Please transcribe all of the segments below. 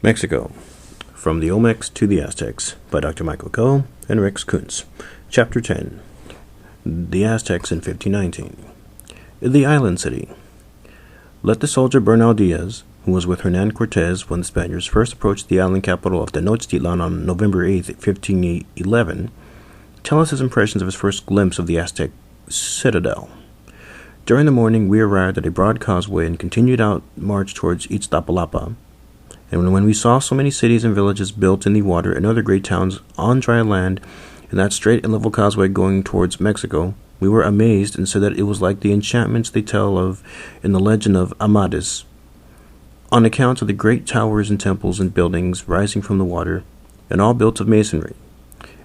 Mexico, From the Olmecs to the Aztecs, by Dr. Michael Coe and Rex Koontz. Chapter 10, The Aztecs in 1519. The Island City. Let the soldier Bernal Diaz, who was with Hernan Cortez when the Spaniards first approached the island capital of Tenochtitlan on November 8, 1511, tell us his impressions of his first glimpse of the Aztec citadel. During the morning, we arrived at a broad causeway and continued our march towards Iztapalapa. And when we saw so many cities and villages built in the water and other great towns on dry land, and that straight and level causeway going towards Mexico, we were amazed and said that it was like the enchantments they tell of in the legend of Amadis, on account of the great towers and temples and buildings rising from the water, and all built of masonry.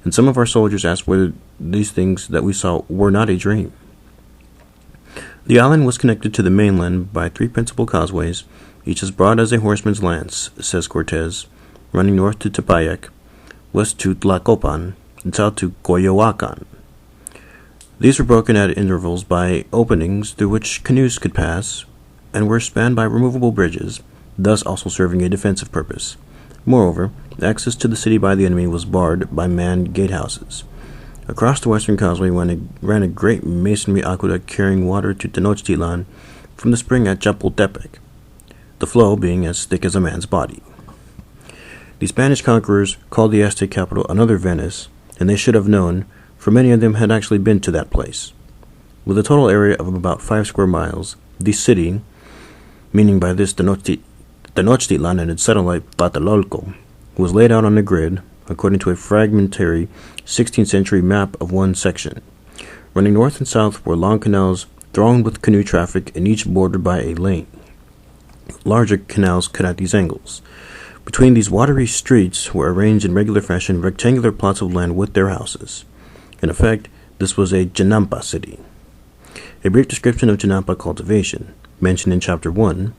And some of our soldiers asked whether these things that we saw were not a dream. The island was connected to the mainland by three principal causeways, each as broad as a horseman's lance, says Cortez, running north to Tepeyac, west to Tlacopan, and south to Coyoacan. These were broken at intervals by openings through which canoes could pass, and were spanned by removable bridges, thus also serving a defensive purpose. Moreover, access to the city by the enemy was barred by manned gatehouses. Across the western causeway ran a great masonry aqueduct carrying water to Tenochtitlan from the spring at Chapultepec, the flow being as thick as a man's body. The Spanish conquerors called the Aztec capital another Venice, and they should have known, for many of them had actually been to that place. With a total area of about 5 square miles, the city, meaning by this Tenochtitlan and its satellite Tlatelolco, was laid out on a grid according to a fragmentary 16th century map of one section. Running north and south were long canals thronged with canoe traffic and each bordered by a lane. Larger canals cut at these angles. Between these watery streets were arranged in regular fashion rectangular plots of land with their houses. In effect, this was a Genampa city. A brief description of Genampa cultivation, mentioned in Chapter 1,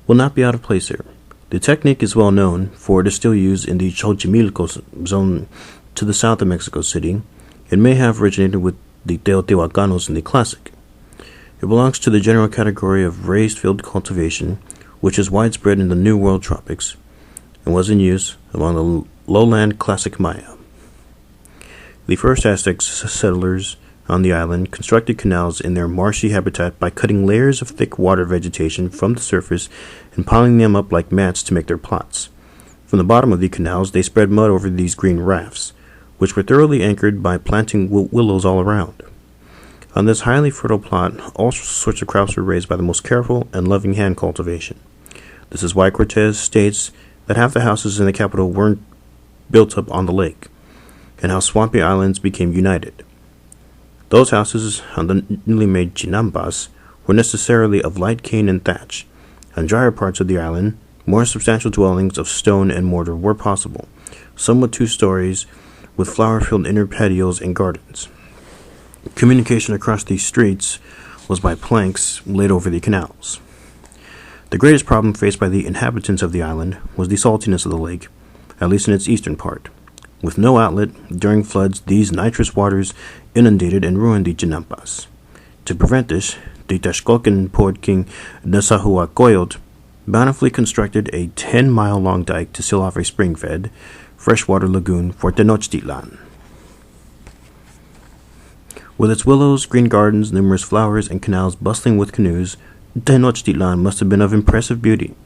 will not be out of place here. The technique is well known, for it is still used in the Xochimilco zone to the south of Mexico City, and may have originated with the Teotihuacanos in the Classic. It belongs to the general category of raised field cultivation, which is widespread in the New World tropics, and was in use among the lowland Classic Maya. The first Aztec settlers on the island constructed canals in their marshy habitat by cutting layers of thick water vegetation from the surface and piling them up like mats to make their plots. From the bottom of the canals, they spread mud over these green rafts, which were thoroughly anchored by planting willows all around. On this highly fertile plot, all sorts of crops were raised by the most careful and loving hand cultivation. This is why Cortez states that half the houses in the capital weren't built up on the lake, and how swampy islands became united. Those houses on the newly made Chinampas were necessarily of light cane and thatch. On drier parts of the island, more substantial dwellings of stone and mortar were possible, some with 2 stories, with flower-filled inner patios and gardens. Communication across these streets was by planks laid over the canals. The greatest problem faced by the inhabitants of the island was the saltiness of the lake, at least in its eastern part. With no outlet, during floods, these nitrous waters inundated and ruined the Chinampas. To prevent this, the Texcocan port king Nezahualcóyotl bountifully constructed a 10-mile-long dike to seal off a spring-fed freshwater lagoon for Tenochtitlan. With its willows, green gardens, numerous flowers, and canals bustling with canoes, Tenochtitlan must have been of impressive beauty,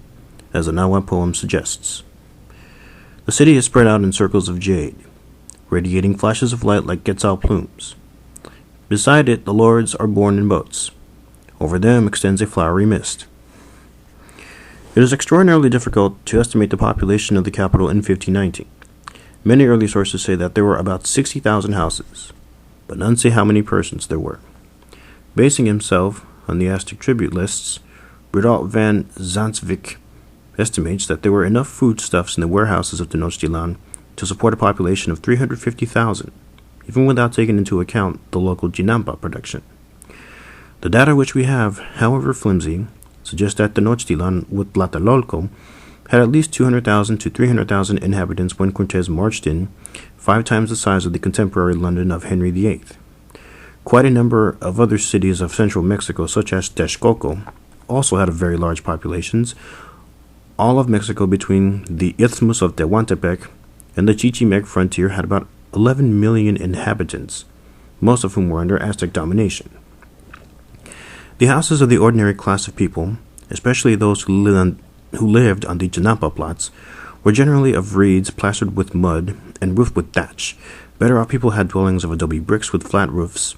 as the Nahuatl poem suggests. The city is spread out in circles of jade, radiating flashes of light like quetzal plumes. Beside it, the lords are borne in boats. Over them extends a flowery mist. It is extraordinarily difficult to estimate the population of the capital in 1519. Many early sources say that there were about 60,000 houses, but none say how many persons there were. Basing himself on the Aztec tribute lists, Rudolf van Zantsvik estimates that there were enough foodstuffs in the warehouses of Tenochtitlan to support a population of 350,000, even without taking into account the local Genampa production. The data which we have, however flimsy, suggest that Tenochtitlan with Tlatelolco had at least 200,000 to 300,000 inhabitants when Cortez marched in, 5 times the size of the contemporary London of Henry VIII. Quite a number of other cities of central Mexico, such as Texcoco, also had very large populations, all of Mexico between the Isthmus of Tehuantepec and the Chichimec frontier had about 11 million inhabitants, most of whom were under Aztec domination. The houses of the ordinary class of people, especially those who lived on the Janapa plots, were generally of reeds plastered with mud and roofed with thatch. Better off people had dwellings of adobe bricks with flat roofs,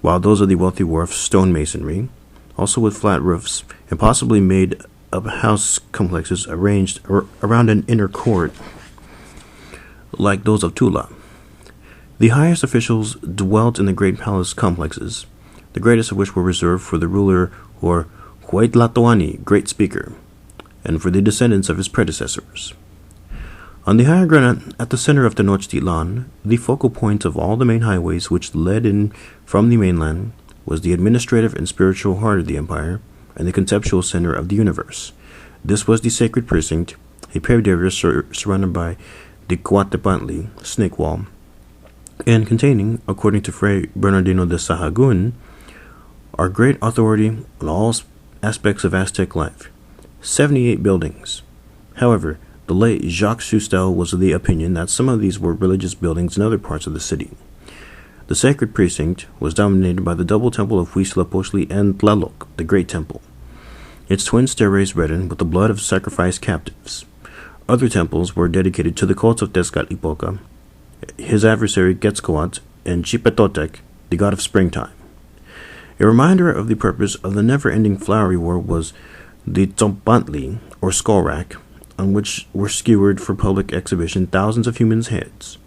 while those of the wealthy were of stone masonry, also with flat roofs, and possibly made of house complexes arranged around an inner court, like those of Tula. The highest officials dwelt in the great palace complexes, the greatest of which were reserved for the ruler or Huitzilopochtli, Great Speaker, and for the descendants of his predecessors. On the higher ground at the center of Tenochtitlan, the focal point of all the main highways which led in from the mainland, was the administrative and spiritual heart of the empire and the conceptual center of the universe. This was the sacred precinct, a paved area surrounded by the Coatepantli, snake wall, and containing, according to Fray Bernardino de Sahagún, our great authority on all aspects of Aztec life, 78 buildings. However, the late Jacques Soustel was of the opinion that some of these were religious buildings in other parts of the city. The sacred precinct was dominated by the double temple of Huitzilopochtli and Tlaloc, the great temple, its twin stairways reddened with the blood of sacrificed captives. Other temples were dedicated to the cults of Tezcatlipoca, his adversary Quetzalcoatl, and Chipetotec, the god of springtime. A reminder of the purpose of the never-ending flowery war was the Tzompantli, or skull rack, on which were skewered for public exhibition thousands of human heads.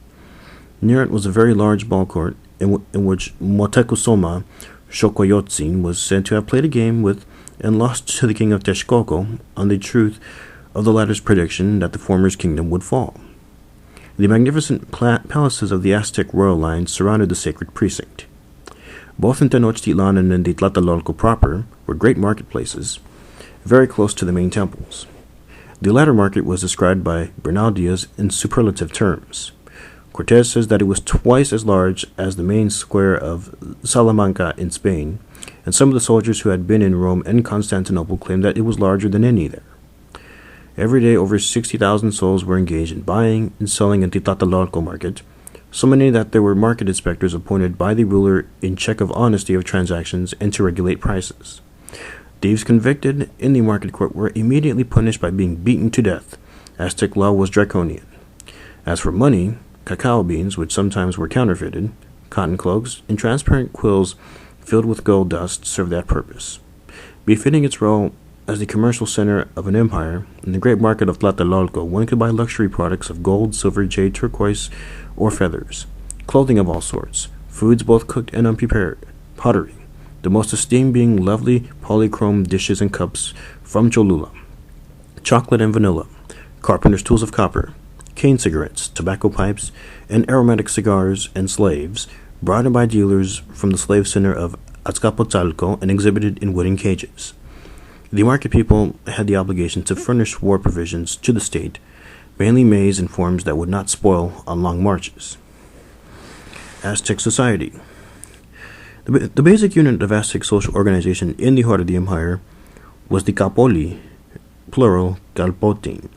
Near it was a very large ball court, in which Moctezuma Xocoyotzin was said to have played a game with and lost to the king of Texcoco on the truth of the latter's prediction that the former's kingdom would fall. The magnificent palaces of the Aztec royal line surrounded the sacred precinct. Both in Tenochtitlan and in the Tlatelolco proper were great marketplaces, very close to the main temples. The latter market was described by Bernal Diaz in superlative terms. Cortes says that it was twice as large as the main square of Salamanca in Spain, and some of the soldiers who had been in Rome and Constantinople claimed that it was larger than any there. Every day over 60,000 souls were engaged in buying and selling at the Tlatelolco market, so many that there were market inspectors appointed by the ruler in check of honesty of transactions and to regulate prices. Thieves convicted in the market court were immediately punished by being beaten to death. Aztec law was draconian. As for money, cacao beans, which sometimes were counterfeited, cotton cloaks, and transparent quills filled with gold dust served that purpose. Befitting its role as the commercial center of an empire, in the great market of Tlatelolco, one could buy luxury products of gold, silver, jade, turquoise, or feathers, clothing of all sorts, foods both cooked and unprepared, pottery, the most esteemed being lovely polychrome dishes and cups from Cholula, chocolate and vanilla, carpenter's tools of copper, cane cigarettes, tobacco pipes, and aromatic cigars, and slaves, brought in by dealers from the slave center of Azcapotzalco and exhibited in wooden cages. The market people had the obligation to furnish war provisions to the state, mainly maize in forms that would not spoil on long marches. Aztec society. The basic unit of Aztec social organization in the heart of the empire was the Capoli, plural Calpotin,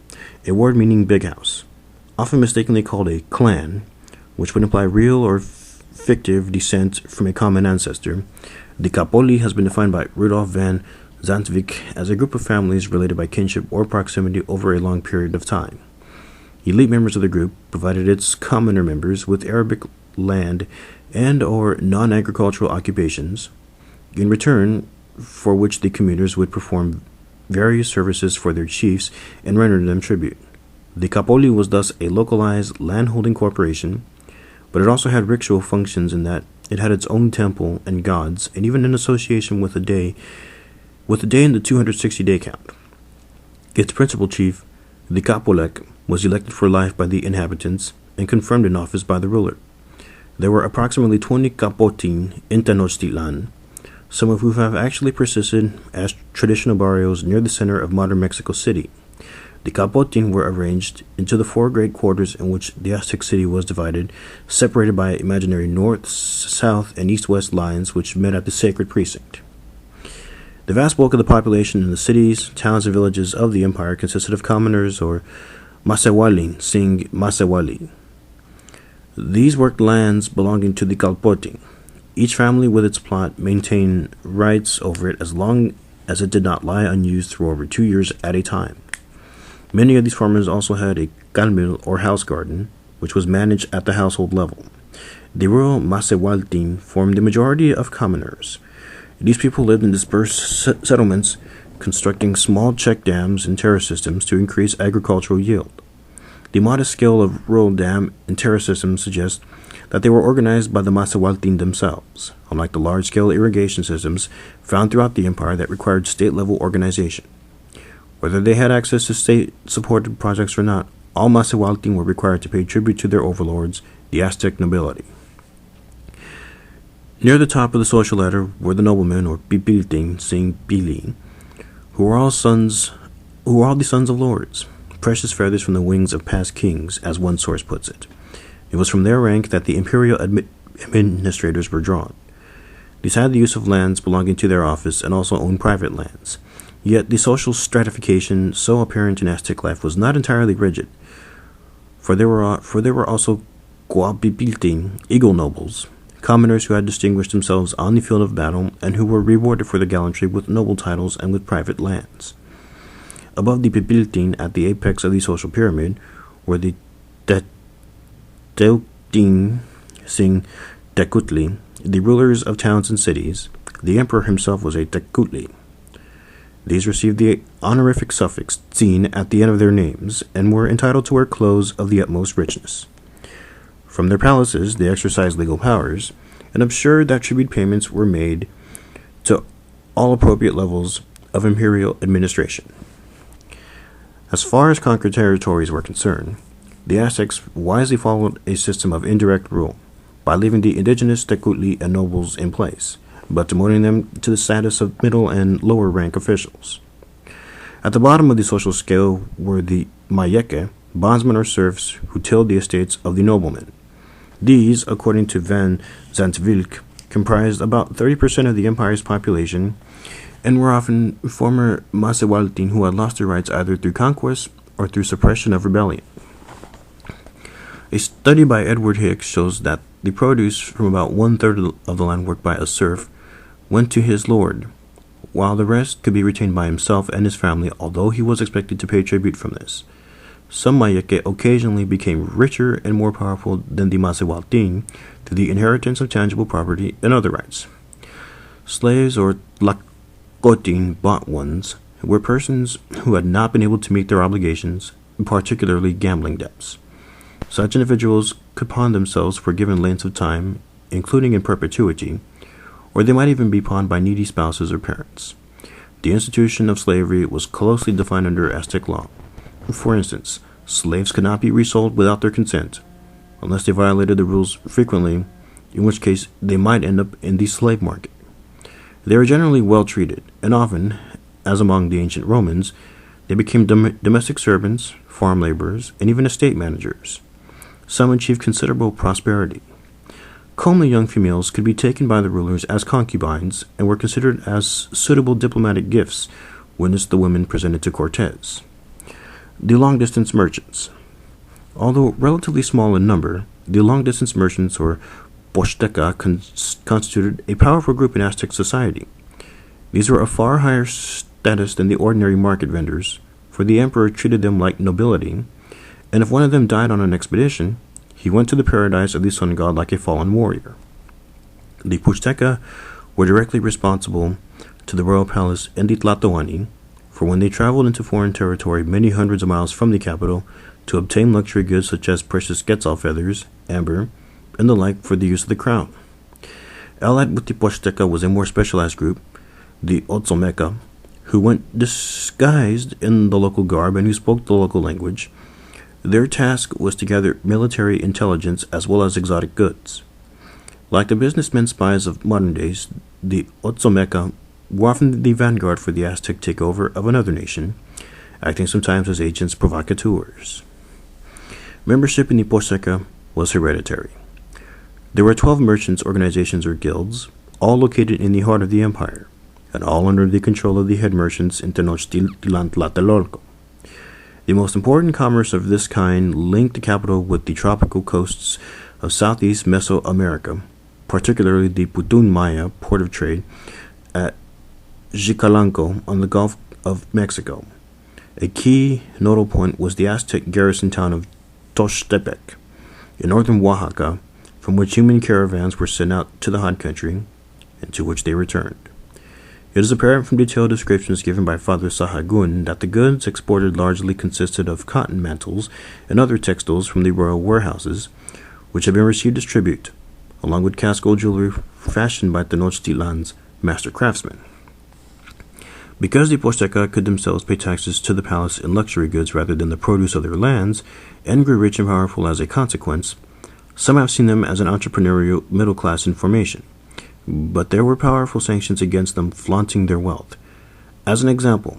a word meaning big house, often mistakenly called a clan, which would imply real or fictive descent from a common ancestor. The Capoli has been defined by Rudolf van Zandvik as a group of families related by kinship or proximity over a long period of time. Elite members of the group provided its commoner members with Arabic land and or non-agricultural occupations, in return for which the commuters would perform various services for their chiefs and render them tribute. The Capoli was thus a localized land-holding corporation, but it also had ritual functions in that it had its own temple and gods, and even an association with a day in the 260-day count. Its principal chief, the Capolec, was elected for life by the inhabitants and confirmed in office by the ruler. There were approximately 20 Capotin in Tenochtitlan, some of whom have actually persisted as traditional barrios near the center of modern Mexico City. The Capotin were arranged into the four great quarters in which the Aztec city was divided, separated by imaginary north, south, and east-west lines which met at the sacred precinct. The vast bulk of the population in the cities, towns, and villages of the empire consisted of commoners or masewalin, sing masewali. These worked lands belonging to the Kalpoti. Each family with its plot maintained rights over it as long as it did not lie unused for over 2 years at a time. Many of these farmers also had a kalmil or house garden, which was managed at the household level. The rural Masewaltin formed the majority of commoners. These people lived in dispersed settlements, constructing small check dams and terrace systems to increase agricultural yield. The modest scale of rural dam and terrace systems suggests that they were organized by the Masewaltin themselves, unlike the large-scale irrigation systems found throughout the empire that required state-level organization. Whether they had access to state-supported projects or not, all Masewaltin were required to pay tribute to their overlords, the Aztec Nobility. Near the top of the social ladder were the noblemen, or pipiltin, sing pili, who were all the sons of lords, precious feathers from the wings of past kings, as one source puts it. It was from their rank that the imperial administrators were drawn. These had the use of lands belonging to their office and also owned private lands. Yet the social stratification so apparent in Aztec life was not entirely rigid, for there were also guapipiltin, eagle nobles, commoners who had distinguished themselves on the field of battle and who were rewarded for their gallantry with noble titles and with private lands. Above the pipiltin, at the apex of the social pyramid, were the Teutin, sing Tecutli, the rulers of towns and cities. The emperor himself was a Tecutli. These received the honorific suffix "tin" at the end of their names and were entitled to wear clothes of the utmost richness. From their palaces, they exercised legal powers and ensured that tribute payments were made to all appropriate levels of imperial administration. As far as conquered territories were concerned, the Aztecs wisely followed a system of indirect rule by leaving the indigenous Tecutli and nobles in place, but demoting them to the status of middle and lower rank officials. At the bottom of the social scale were the Mayeke, bondsmen or serfs who tilled the estates of the noblemen. These, according to Van Zantwilk, comprised about 30% of the empire's population and were often former Masewaltin who had lost their rights either through conquest or through suppression of rebellion. A study by Edward Hicks shows that the produce from about 1/3 of the land worked by a serf went to his lord, while the rest could be retained by himself and his family, although he was expected to pay tribute from this. Some Mayeke occasionally became richer and more powerful than the Masewaltin through the inheritance of tangible property and other rights. Slaves, or Tlacotin, bought ones, were persons who had not been able to meet their obligations, particularly gambling debts. Such individuals could pawn themselves for given lengths of time, including in perpetuity, or they might even be pawned by needy spouses or parents. The institution of slavery was closely defined under Aztec law. For instance, slaves could not be resold without their consent, unless they violated the rules frequently, in which case they might end up in the slave market. They were generally well treated, and often, as among the ancient Romans, they became domestic servants, farm laborers, and even estate managers. Some achieved considerable prosperity. Comely young females could be taken by the rulers as concubines and were considered as suitable diplomatic gifts when the women presented to Cortes. The long-distance merchants. Although relatively small in number, the long-distance merchants, or Posteca, constituted a powerful group in Aztec society. These were of far higher status than the ordinary market vendors, for the emperor treated them like nobility, and if one of them died on an expedition, he went to the paradise of the sun god like a fallen warrior. The Posteca were directly responsible to the royal palace in the Tlatoani, for when they traveled into foreign territory many hundreds of miles from the capital to obtain luxury goods such as precious quetzal feathers, amber, and the like for the use of the crown. Allied with the Posteca was a more specialized group, the Otsomeca, who went disguised in the local garb and who spoke the local language. Their task was to gather military intelligence as well as exotic goods. Like the businessmen spies of modern days, the Otsomeca were often the vanguard for the Aztec takeover of another nation, acting sometimes as agents provocateurs. Membership in the Posteca was hereditary. There were 12 merchants' organizations or guilds, all located in the heart of the empire. and all under the control of the head merchants in Tenochtitlan. The most important commerce of this kind linked the capital with the tropical coasts of southeast Mesoamerica, particularly the Putumayo port of trade at Jicalanco on the Gulf of Mexico. A key nodal point was the Aztec garrison town of Toxtepec in northern Oaxaca, from which human caravans were sent out to the hot country, and to which they returned. It is apparent from detailed descriptions given by Father Sahagun that the goods exported largely consisted of cotton mantles and other textiles from the royal warehouses, which had been received as tribute, along with cast gold jewelry fashioned by Tenochtitlan's master craftsmen. Because the Pozteca could themselves pay taxes to the palace in luxury goods rather than the produce of their lands, and grew rich and powerful as a consequence, some have seen them as an entrepreneurial middle class in formation, but there were powerful sanctions against them flaunting their wealth. As an example,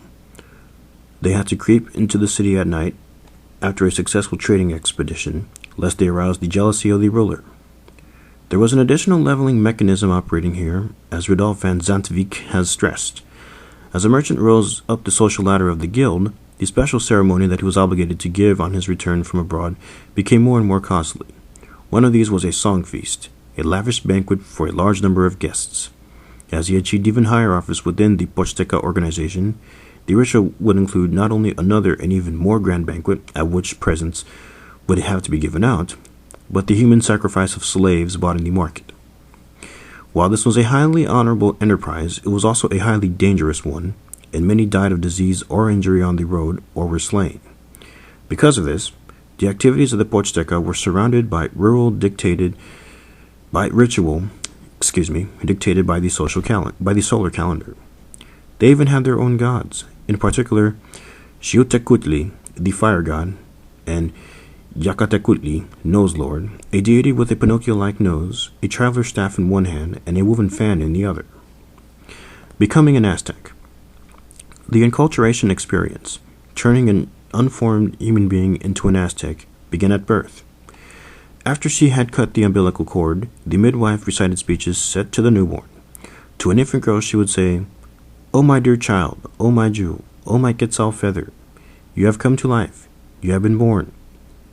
they had to creep into the city at night after a successful trading expedition, lest they arouse the jealousy of the ruler. There was an additional leveling mechanism operating here, as Rudolf van Zantwijk has stressed. As a merchant rose up the social ladder of the guild, the special ceremony that he was obligated to give on his return from abroad became more and more costly. One of these was a song feast, a lavish banquet for a large number of guests. As he achieved even higher office within the Pozteca organization, the ritual would include not only another and even more grand banquet at which presents would have to be given out, but the human sacrifice of slaves bought in the market. While this was a highly honorable enterprise, it was also a highly dangerous one, and many died of disease or injury on the road or were slain. Because of this, the activities of the Pozteca were surrounded by ritual dictated by the solar calendar. They even had their own gods, in particular Huitzilopochtli, the fire god, and Yakatecutli, nose lord, a deity with a Pinocchio-like nose, a traveler's staff in one hand, and a woven fan in the other. Becoming an Aztec. The enculturation experience, turning an unformed human being into an Aztec, began at birth. After she had cut the umbilical cord, the midwife recited speeches set to the newborn. To an infant girl she would say, "O my dear child, O my jewel, O my Quetzal feather, you have come to life, you have been born.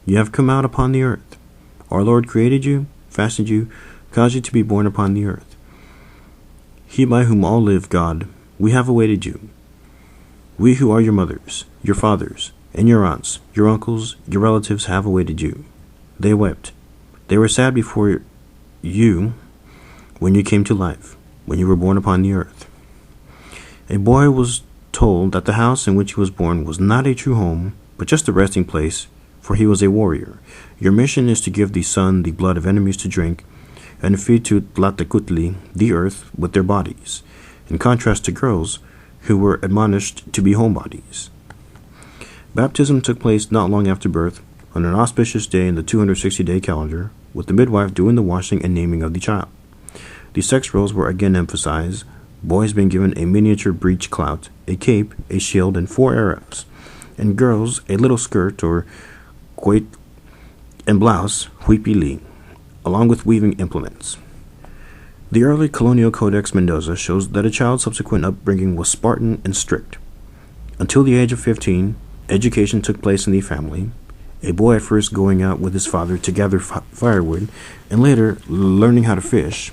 You have come out upon the earth. Our Lord created you, fashioned you, caused you to be born upon the earth. He by whom all live, God, we have awaited you. We who are your mothers, your fathers, and your aunts, your uncles, your relatives have awaited you. They wept. They were sad before you when you came to life, when you were born upon the earth." A boy was told that the house in which he was born was not a true home, but just a resting place, for he was a warrior. Your mission is to give the sun the blood of enemies to drink, and feed to Tlahtecutli, the earth, with their bodies, in contrast to girls, who were admonished to be homebodies. Baptism took place not long after birth, on an auspicious day in the 260-day calendar, with the midwife doing the washing and naming of the child. The sex roles were again emphasized, boys being given a miniature breech clout, a cape, a shield, and 4 arrows, and girls a little skirt or coit and blouse, huipili, along with weaving implements. The early colonial Codex Mendoza shows that a child's subsequent upbringing was Spartan and strict. Until the age of 15, education took place in the family, a boy at first going out with his father to gather firewood, and later learning how to fish,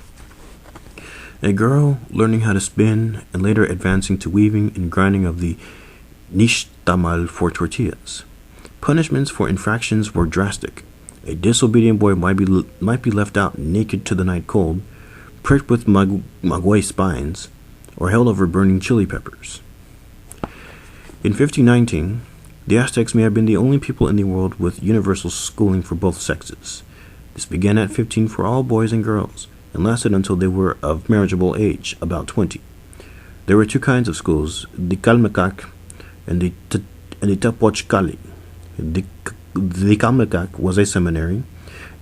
a girl learning how to spin, and later advancing to weaving and grinding of the nixtamal for tortillas. Punishments for infractions were drastic. A disobedient boy might be left out naked to the night cold, pricked with maguey spines, or held over burning chili peppers. In 1519, the Aztecs may have been the only people in the world with universal schooling for both sexes. This began at 15 for all boys and girls, and lasted until they were of marriageable age, about 20. There were 2 kinds of schools, the Calmecac and the Tapochcali. The Calmecac was a seminary,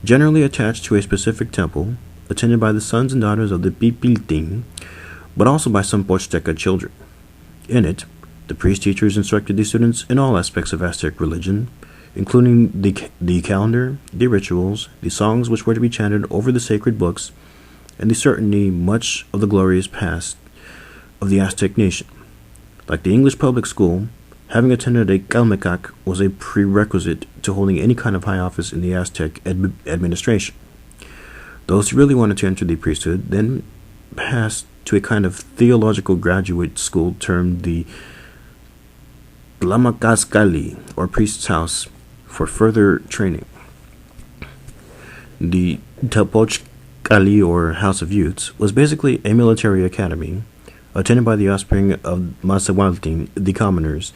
generally attached to a specific temple, attended by the sons and daughters of the Pipiltin, but also by some Pozteca children. In it, the priest-teachers instructed the students in all aspects of Aztec religion, including the calendar, the rituals, the songs which were to be chanted over the sacred books, and the certainty much of the glorious past of the Aztec nation. Like the English public school, having attended a Calmecac was a prerequisite to holding any kind of high office in the Aztec administration. Those who really wanted to enter the priesthood then passed to a kind of theological graduate school termed the Tlamacascali, or priest's house, for further training. The Tepochcali, or House of Youths, was basically a military academy attended by the offspring of Mazahualtin, the commoners,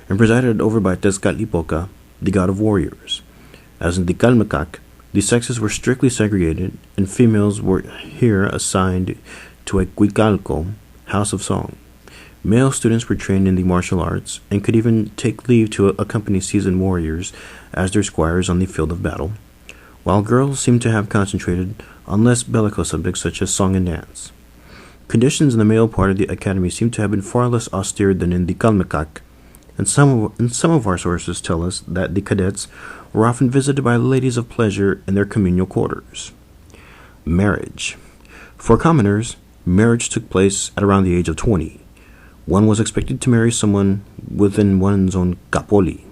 and presided over by Tezcatlipoca, the god of warriors. As in the Calmecac, the sexes were strictly segregated, and females were here assigned to a Huicalco, house of song. Male students were trained in the martial arts and could even take leave to accompany seasoned warriors as their squires on the field of battle, while girls seemed to have concentrated on less bellicose subjects such as song and dance. Conditions in the male part of the academy seem to have been far less austere than in the Calmecac, and some of our sources tell us that the cadets were often visited by ladies of pleasure in their communal quarters. Marriage. For commoners, marriage took place at around the age of 20. One was expected to marry someone within one's own capoli.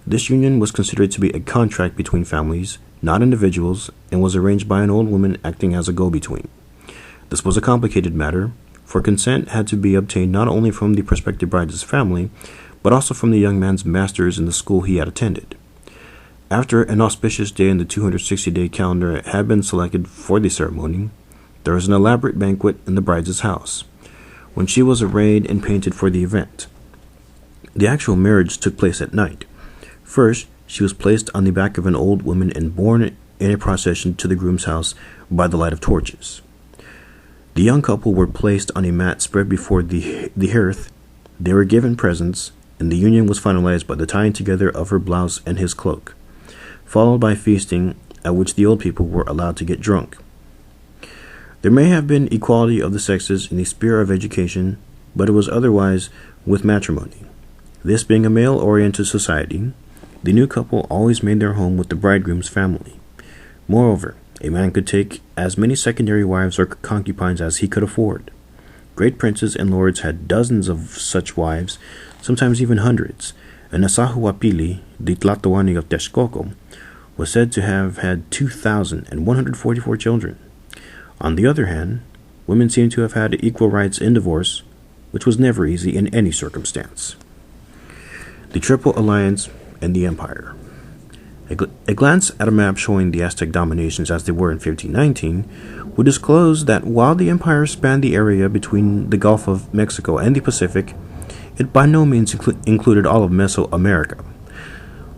This union was considered to be a contract between families, not individuals, and was arranged by an old woman acting as a go-between. This was a complicated matter, for consent had to be obtained not only from the prospective bride's family, but also from the young man's masters in the school he had attended. After an auspicious day in the 260-day calendar had been selected for the ceremony, there was an elaborate banquet in the bride's house, when she was arrayed and painted for the event. The actual marriage took place at night. First, she was placed on the back of an old woman and borne in a procession to the groom's house by the light of torches. The young couple were placed on a mat spread before the hearth. They were given presents, and the union was finalized by the tying together of her blouse and his cloak, followed by feasting, at which the old people were allowed to get drunk. There may have been equality of the sexes in the sphere of education, but it was otherwise with matrimony. This being a male-oriented society, the new couple always made their home with the bridegroom's family. Moreover, a man could take as many secondary wives or concubines as he could afford. Great princes and lords had dozens of such wives, sometimes even hundreds, and Nasahuapili, the Tlatoani of Texcoco, was said to have had 2,144 children. On the other hand, women seem to have had equal rights in divorce, which was never easy in any circumstance. The Triple Alliance and the Empire. A glance at a map showing the Aztec dominations as they were in 1519 would disclose that while the empire spanned the area between the Gulf of Mexico and the Pacific, it by no means included all of Mesoamerica.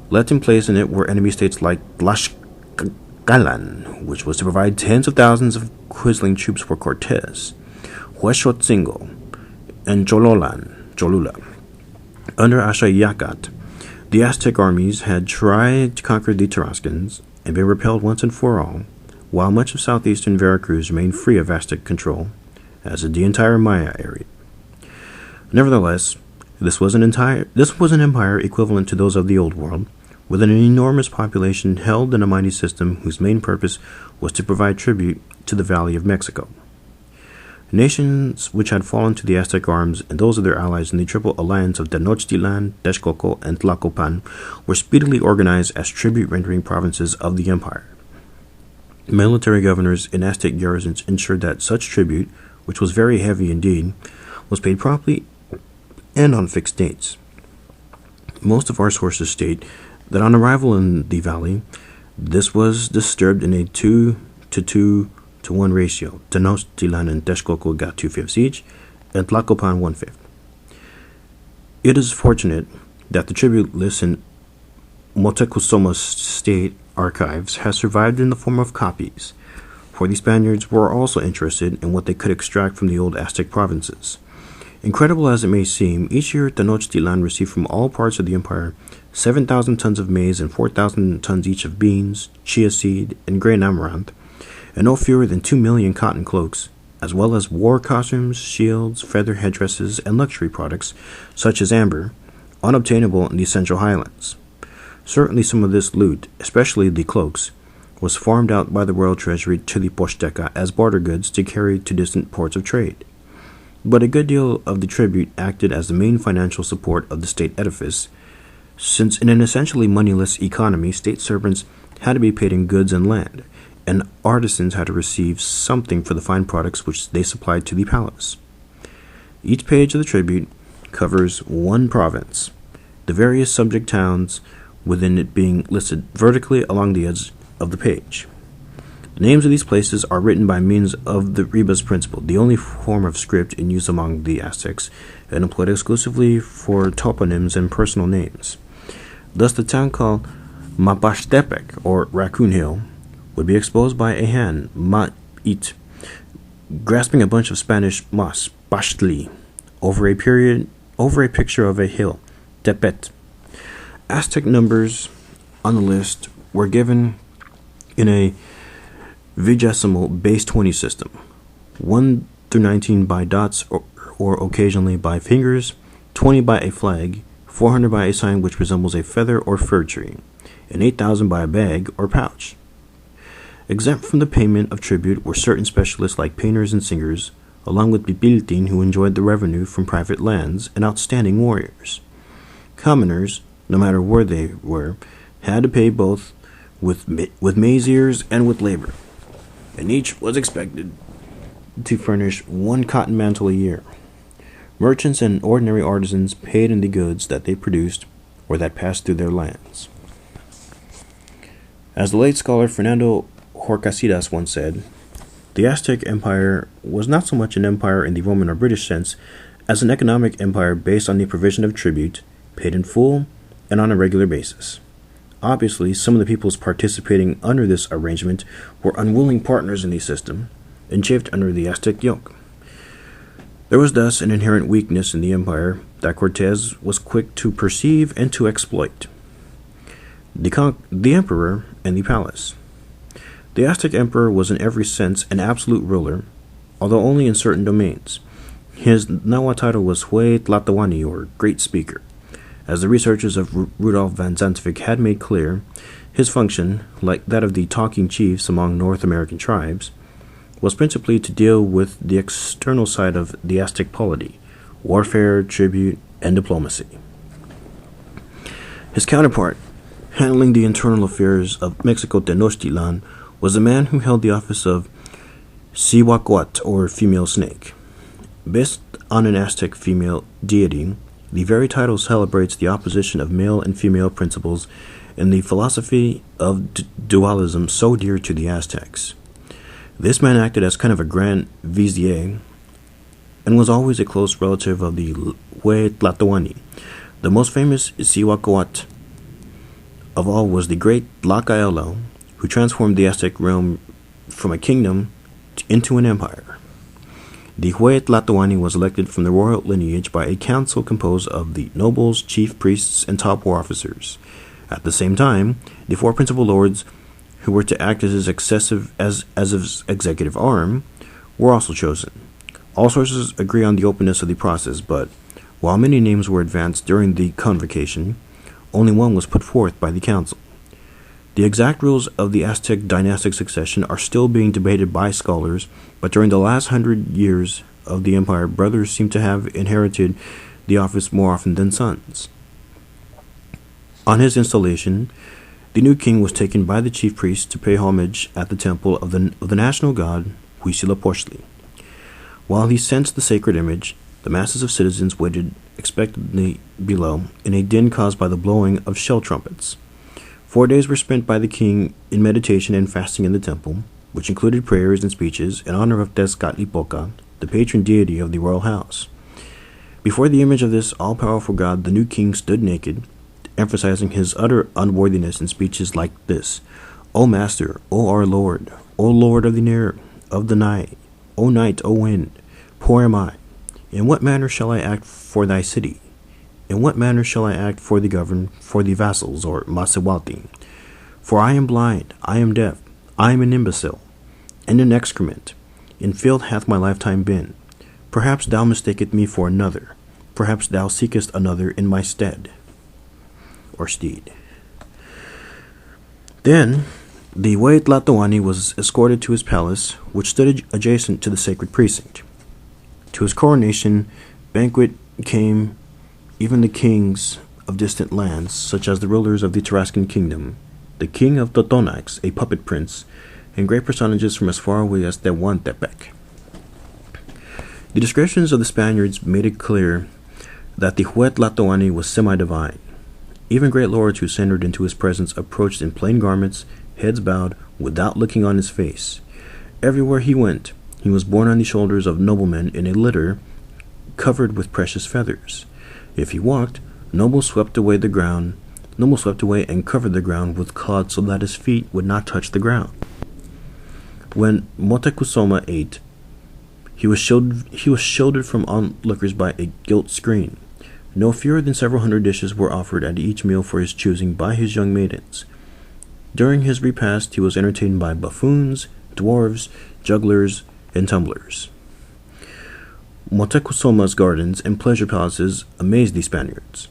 Let in place in it were enemy states like Tlaxcalan, which was to provide tens of thousands of quisling troops for Cortés, Huexotzingo, and Cholula. Under Axayacat, the Aztec armies had tried to conquer the Tarascans and been repelled once and for all, while much of southeastern Veracruz remained free of Aztec control, as did the entire Maya area. Nevertheless, this was an empire equivalent to those of the Old World, with an enormous population held in a mighty system whose main purpose was to provide tribute to the Valley of Mexico. Nations which had fallen to the Aztec arms and those of their allies in the Triple Alliance of Tenochtitlan, Texcoco, and Tlacopan were speedily organized as tribute-rendering provinces of the empire. Military governors in Aztec garrisons ensured that such tribute, which was very heavy indeed, was paid promptly and on fixed dates. Most of our sources state that on arrival in the valley, this was disturbed in a 2-to-2-to-1 ratio. Tenochtitlan and Texcoco got 2/5 each, and Tlacopan 1/5. It is fortunate that the tribute list in Motecusoma's state archives has survived in the form of copies, for the Spaniards were also interested in what they could extract from the old Aztec provinces. Incredible as it may seem, each year Tenochtitlan received from all parts of the empire 7,000 tons of maize and 4,000 tons each of beans, chia seed, and grain amaranth, and no fewer than 2 million cotton cloaks, as well as war costumes, shields, feather headdresses, and luxury products, such as amber, unobtainable in the Central Highlands. Certainly some of this loot, especially the cloaks, was farmed out by the royal treasury to the Posteca as barter goods to carry to distant ports of trade. but a good deal of the tribute acted as the main financial support of the state edifice, since in an essentially moneyless economy, state servants had to be paid in goods and land, and artisans had to receive something for the fine products which they supplied to the palace. Each page of the tribute covers one province, the various subject towns within it being listed vertically along the edge of the page. The names of these places are written by means of the rebus principle, the only form of script in use among the Aztecs, and employed exclusively for toponyms and personal names. Thus, the town called Mapastepec, or Raccoon Hill, would be exposed by a hand, Ma'it, grasping a bunch of Spanish moss, Pashtli, over a picture of a hill, Tepet. Aztec numbers on the list were given in a vigesimal base 20 system, 1 through 19 by dots or occasionally by fingers, 20 by a flag, 400 by a sign which resembles a feather or fir tree, and 8,000 by a bag or pouch. Exempt from the payment of tribute were certain specialists like painters and singers, along with pipiltin who enjoyed the revenue from private lands, and outstanding warriors. Commoners, no matter where they were, had to pay both with maize ears and with labor, and each was expected to furnish one cotton mantle a year. Merchants and ordinary artisans paid in the goods that they produced or that passed through their lands. As the late scholar Fernando Horcasitas once said, the Aztec Empire was not so much an empire in the Roman or British sense as an economic empire based on the provision of tribute, paid in full and on a regular basis. Obviously, some of the peoples participating under this arrangement were unwilling partners in the system and chafed under the Aztec yoke. There was thus an inherent weakness in the empire that Cortes was quick to perceive and to exploit. The emperor and the palace. The Aztec emperor was in every sense an absolute ruler, although only in certain domains. His Nahuatl title was Huitzilopochtli, or Great Speaker. As the researches of Rudolf van Zantevik had made clear, his function, like that of the talking chiefs among North American tribes, was principally to deal with the external side of the Aztec polity, warfare, tribute, and diplomacy. His counterpart, handling the internal affairs of Mexico Tenochtitlan, was a man who held the office of Cihuacuat, or female snake. Based on an Aztec female deity, the very title celebrates the opposition of male and female principles in the philosophy of dualism so dear to the Aztecs. This man acted as kind of a grand vizier and was always a close relative of the Huitzilopochtli. The most famous Cihuacuat of all was the great Tlacaelo, who transformed the Aztec realm from a kingdom into an empire. The Huitzilopochtli was elected from the royal lineage by a council composed of the nobles, chief priests, and top war officers. At the same time, the four principal lords, who were to act as his executive arm, were also chosen. All sources agree on the openness of the process, but while many names were advanced during the convocation, only one was put forth by the council. The exact rules of the Aztec dynastic succession are still being debated by scholars, but during the last 100 years of the empire, brothers seem to have inherited the office more often than sons. On his installation, the new king was taken by the chief priests to pay homage at the temple of the national god Huitzilopochtli. While he sensed the sacred image, the masses of citizens waited expectantly below in a din caused by the blowing of shell trumpets. 4 days were spent by the king in meditation and fasting in the temple, which included prayers and speeches in honor of Tezcatlipoca, the patron deity of the royal house. Before the image of this all-powerful god, the new king stood naked, emphasizing his utter unworthiness in speeches like this: O Master, O our Lord, O Lord of the near, of the nigh, O night, O wind, poor am I. In what manner shall I act for thy city? In what manner shall I act for the governed, for the vassals, or Masewalti? For I am blind, I am deaf, I am an imbecile, and an excrement. In field hath my lifetime been. Perhaps thou mistakest me for another. Perhaps thou seekest another in my stead, or steed. Then the Huitzilopochtli was escorted to his palace, which stood adjacent to the sacred precinct. To his coronation banquet came even the kings of distant lands, such as the rulers of the Tarascan kingdom, the king of Totonax, a puppet prince, and great personages from as far away as Tehuantepec. The descriptions of the Spaniards made it clear that the Huitzilopochtli was semi-divine. Even great lords who centered into his presence approached in plain garments, heads bowed, without looking on his face. Everywhere he went, he was borne on the shoulders of noblemen in a litter covered with precious feathers. If he walked, nobles swept away and covered the ground with clods so that his feet would not touch the ground. When Moctezuma ate, he was shielded from onlookers by a gilt screen. No fewer than several hundred dishes were offered at each meal for his choosing by his young maidens. During his repast, he was entertained by buffoons, dwarves, jugglers, and tumblers. Moctezuma's gardens and pleasure palaces amazed the Spaniards.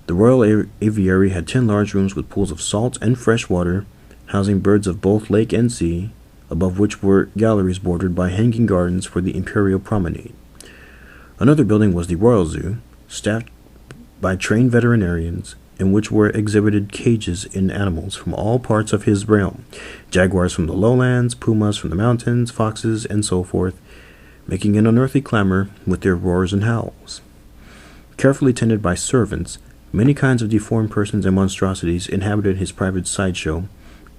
The royal aviary had 10 large rooms with pools of salt and fresh water, housing birds of both lake and sea, above which were galleries bordered by hanging gardens for the imperial promenade. Another building was the royal zoo, staffed by trained veterinarians, in which were exhibited cages in animals from all parts of his realm, jaguars from the lowlands, pumas from the mountains, foxes, and so forth, making an unearthly clamor with their roars and howls. Carefully tended by servants, many kinds of deformed persons and monstrosities inhabited his private sideshow,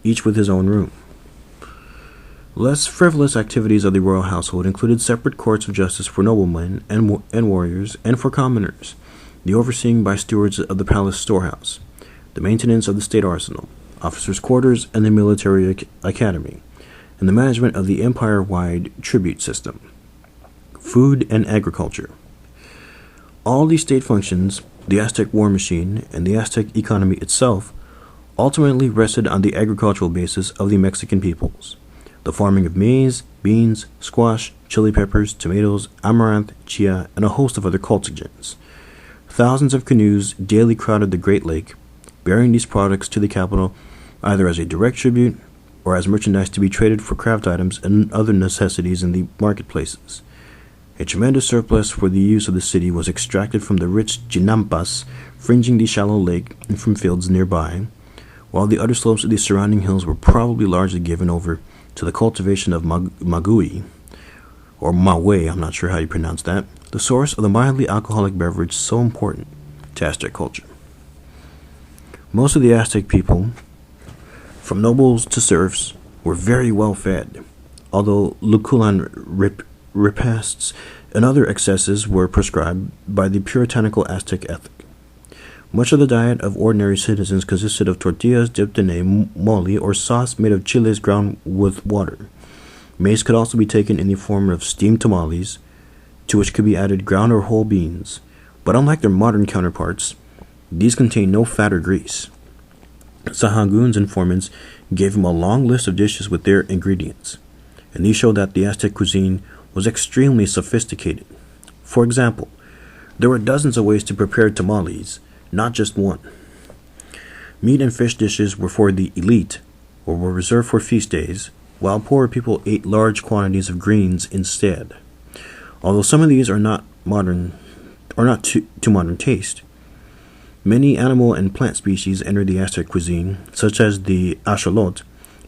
each with his own room. Less frivolous activities of the royal household included separate courts of justice for noblemen and warriors, and for commoners, the overseeing by stewards of the palace storehouse, the maintenance of the state arsenal, officers' quarters, and the military academy, and the management of the empire-wide tribute system, food and agriculture. All these state functions, the Aztec war machine, and the Aztec economy itself, ultimately rested on the agricultural basis of the Mexican peoples. The farming of maize, beans, squash, chili peppers, tomatoes, amaranth, chia, and a host of other cultigens. Thousands of canoes daily crowded the Great Lake, bearing these products to the capital either as a direct tribute or as merchandise to be traded for craft items and other necessities in the marketplaces. A tremendous surplus for the use of the city was extracted from the rich chinampas fringing the shallow lake and from fields nearby, while the other slopes of the surrounding hills were probably largely given over to the cultivation of magui, or mawe, I'm not sure how you pronounce that, the source of the mildly alcoholic beverage so important to Aztec culture. Most of the Aztec people, from nobles to serfs, were very well fed, although luculan repasts and other excesses were prescribed by the puritanical Aztec ethic. Much of the diet of ordinary citizens consisted of tortillas dipped in a mole or sauce made of chiles ground with water. Maize could also be taken in the form of steamed tamales, to which could be added ground or whole beans, but unlike their modern counterparts, these contained no fat or grease. Sahagun's informants gave him a long list of dishes with their ingredients, and these showed that the Aztec cuisine was extremely sophisticated. For example, there were dozens of ways to prepare tamales, not just one. Meat and fish dishes were for the elite, or were reserved for feast days, while poorer people ate large quantities of greens instead. Although some of these are not to modern taste, many animal and plant species entered the Aztec cuisine, such as the axolotl,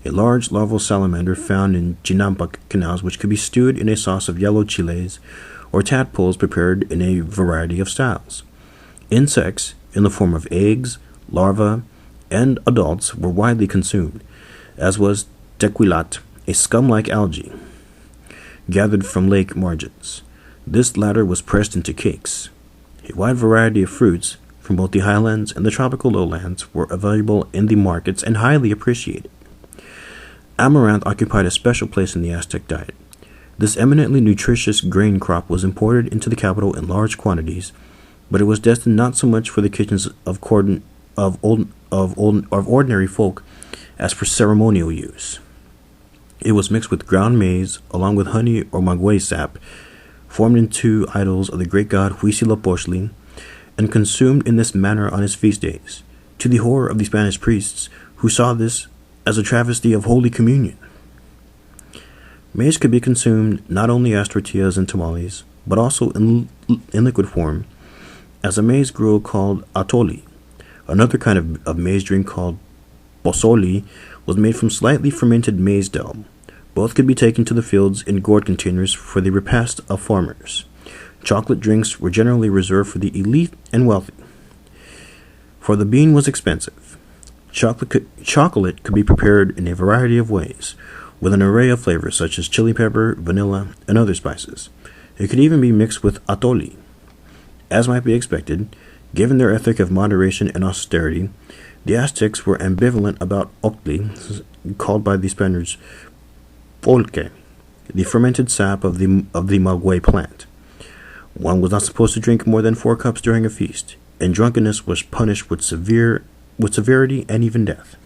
a large larval salamander found in Chinampa canals which could be stewed in a sauce of yellow chiles, or tadpoles prepared in a variety of styles. Insects, in the form of eggs, larvae, and adults, were widely consumed, as was tequilat, a scum-like algae gathered from lake margins. This latter was pressed into cakes. A wide variety of fruits from both the highlands and the tropical lowlands were available in the markets and highly appreciated. Amaranth occupied a special place in the Aztec diet. This eminently nutritious grain crop was imported into the capital in large quantities, but it was destined not so much for the kitchens of ordinary folk as for ceremonial use. It was mixed with ground maize, along with honey or maguey sap, formed into idols of the great god Huitzilopochtli, and consumed in this manner on his feast days, to the horror of the Spanish priests, who saw this as a travesty of Holy Communion. Maize could be consumed not only as tortillas and tamales, but also in liquid form, as a maize gruel called atoli. Another kind of maize drink called posoli was made from slightly fermented maize dough. Both could be taken to the fields in gourd containers for the repast of farmers. Chocolate drinks were generally reserved for the elite and wealthy, for the bean was expensive. Chocolate could be prepared in a variety of ways, with an array of flavors such as chili pepper, vanilla, and other spices. It could even be mixed with atoli. As might be expected, given their ethic of moderation and austerity, the Aztecs were ambivalent about octli, called by the Spaniards pulque, the fermented sap of the maguey plant. One was not supposed to drink more than 4 cups during a feast, and drunkenness was punished with severity and even death.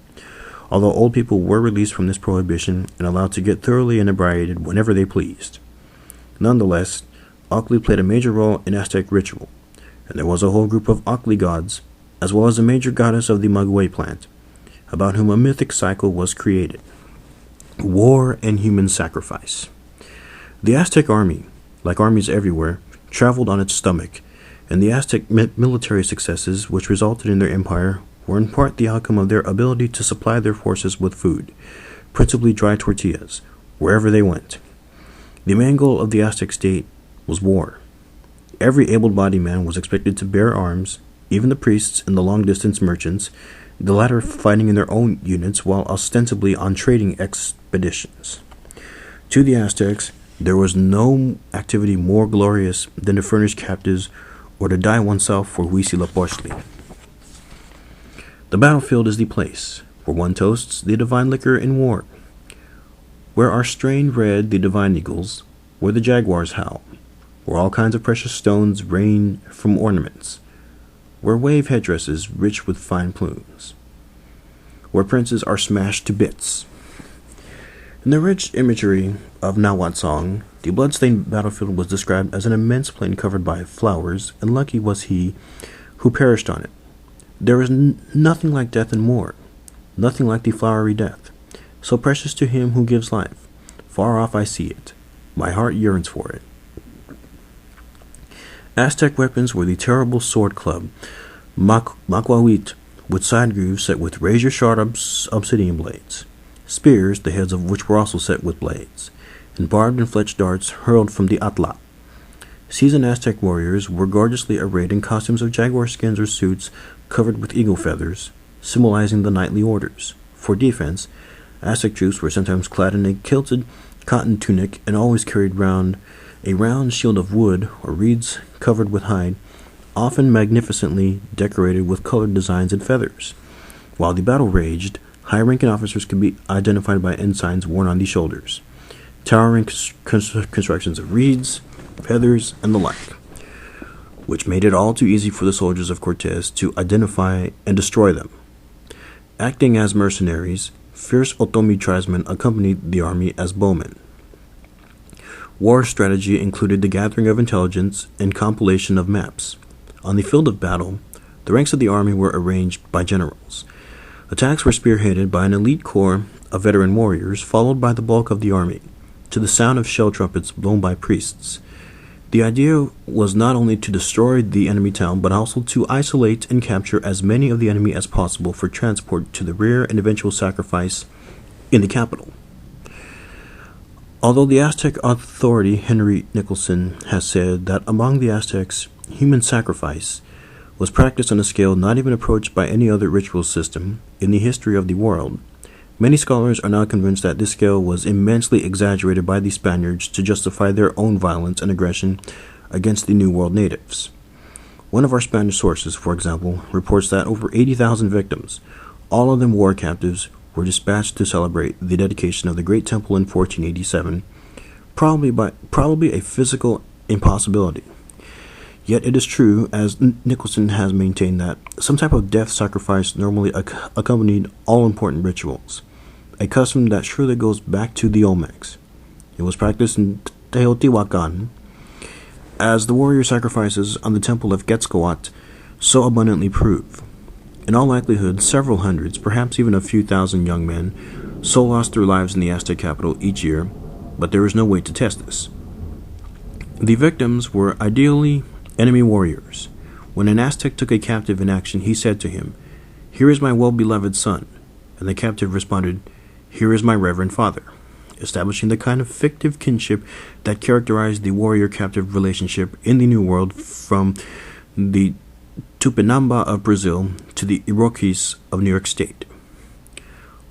Although old people were released from this prohibition and allowed to get thoroughly inebriated whenever they pleased. Nonetheless, octli played a major role in Aztec ritual, and there was a whole group of octli gods, as well as a major goddess of the maguey plant, about whom a mythic cycle was created. War and human sacrifice. The Aztec army, like armies everywhere, traveled on its stomach, and the Aztec military successes which resulted in their empire were in part the outcome of their ability to supply their forces with food, principally dry tortillas, wherever they went. The main goal of the Aztec state was war. Every able-bodied man was expected to bear arms, even the priests and the long-distance merchants, the latter fighting in their own units while ostensibly on trading expeditions. To the Aztecs, there was no activity more glorious than to furnish captives or to die oneself for Huitzilopochtli. The battlefield is the place where one toasts the divine liquor in war, where are strained red the divine eagles, where the jaguars howl, where all kinds of precious stones rain from ornaments, where wave headdresses rich with fine plumes, where princes are smashed to bits. In the rich imagery of Nahuatl song, the blood-stained battlefield was described as an immense plain covered by flowers, and lucky was he who perished on it. There is nothing like death in war, nothing like the flowery death, so precious to him who gives life. Far off I see it. My heart yearns for it. Aztec weapons were the terrible sword club, maquahuit, with side grooves set with razor-sharp obsidian blades, spears, the heads of which were also set with blades, and barbed and fletched darts hurled from the atla. Seasoned Aztec warriors were gorgeously arrayed in costumes of jaguar skins or suits covered with eagle feathers, symbolizing the knightly orders. For defense, Aztec troops were sometimes clad in a kilted cotton tunic and always carried round a round shield of wood or reeds covered with hide, often magnificently decorated with colored designs and feathers. While the battle raged, high-ranking officers could be identified by ensigns worn on the shoulders, towering constructions of reeds, feathers, and the like, which made it all too easy for the soldiers of Cortes to identify and destroy them. Acting as mercenaries, fierce Otomi tribesmen accompanied the army as bowmen. War strategy included the gathering of intelligence and compilation of maps. On the field of battle, the ranks of the army were arranged by generals. Attacks were spearheaded by an elite corps of veteran warriors, followed by the bulk of the army, to the sound of shell trumpets blown by priests. The idea was not only to destroy the enemy town, but also to isolate and capture as many of the enemy as possible for transport to the rear and eventual sacrifice in the capital. Although the Aztec authority Henry Nicholson has said that among the Aztecs, human sacrifice was practiced on a scale not even approached by any other ritual system in the history of the world, many scholars are now convinced that this scale was immensely exaggerated by the Spaniards to justify their own violence and aggression against the New World natives. One of our Spanish sources, for example, reports that over 80,000 victims, all of them war captives, were dispatched to celebrate the dedication of the Great Temple in 1487, probably a physical impossibility. Yet it is true, as Nicholson has maintained, that some type of death sacrifice normally accompanied all important rituals, a custom that surely goes back to the Olmecs. It was practiced in Teotihuacan, as the warrior sacrifices on the temple of Quetzalcoatl so abundantly prove. In all likelihood, several hundreds, perhaps even a few thousand young men, so lost their lives in the Aztec capital each year, but there is no way to test this. The victims were ideally enemy warriors. When an Aztec took a captive in action, he said to him, "Here is my well-beloved son," and the captive responded, "Here is my reverend father," establishing the kind of fictive kinship that characterized the warrior-captive relationship in the New World from the Tupinamba of Brazil to the Iroquois of New York State.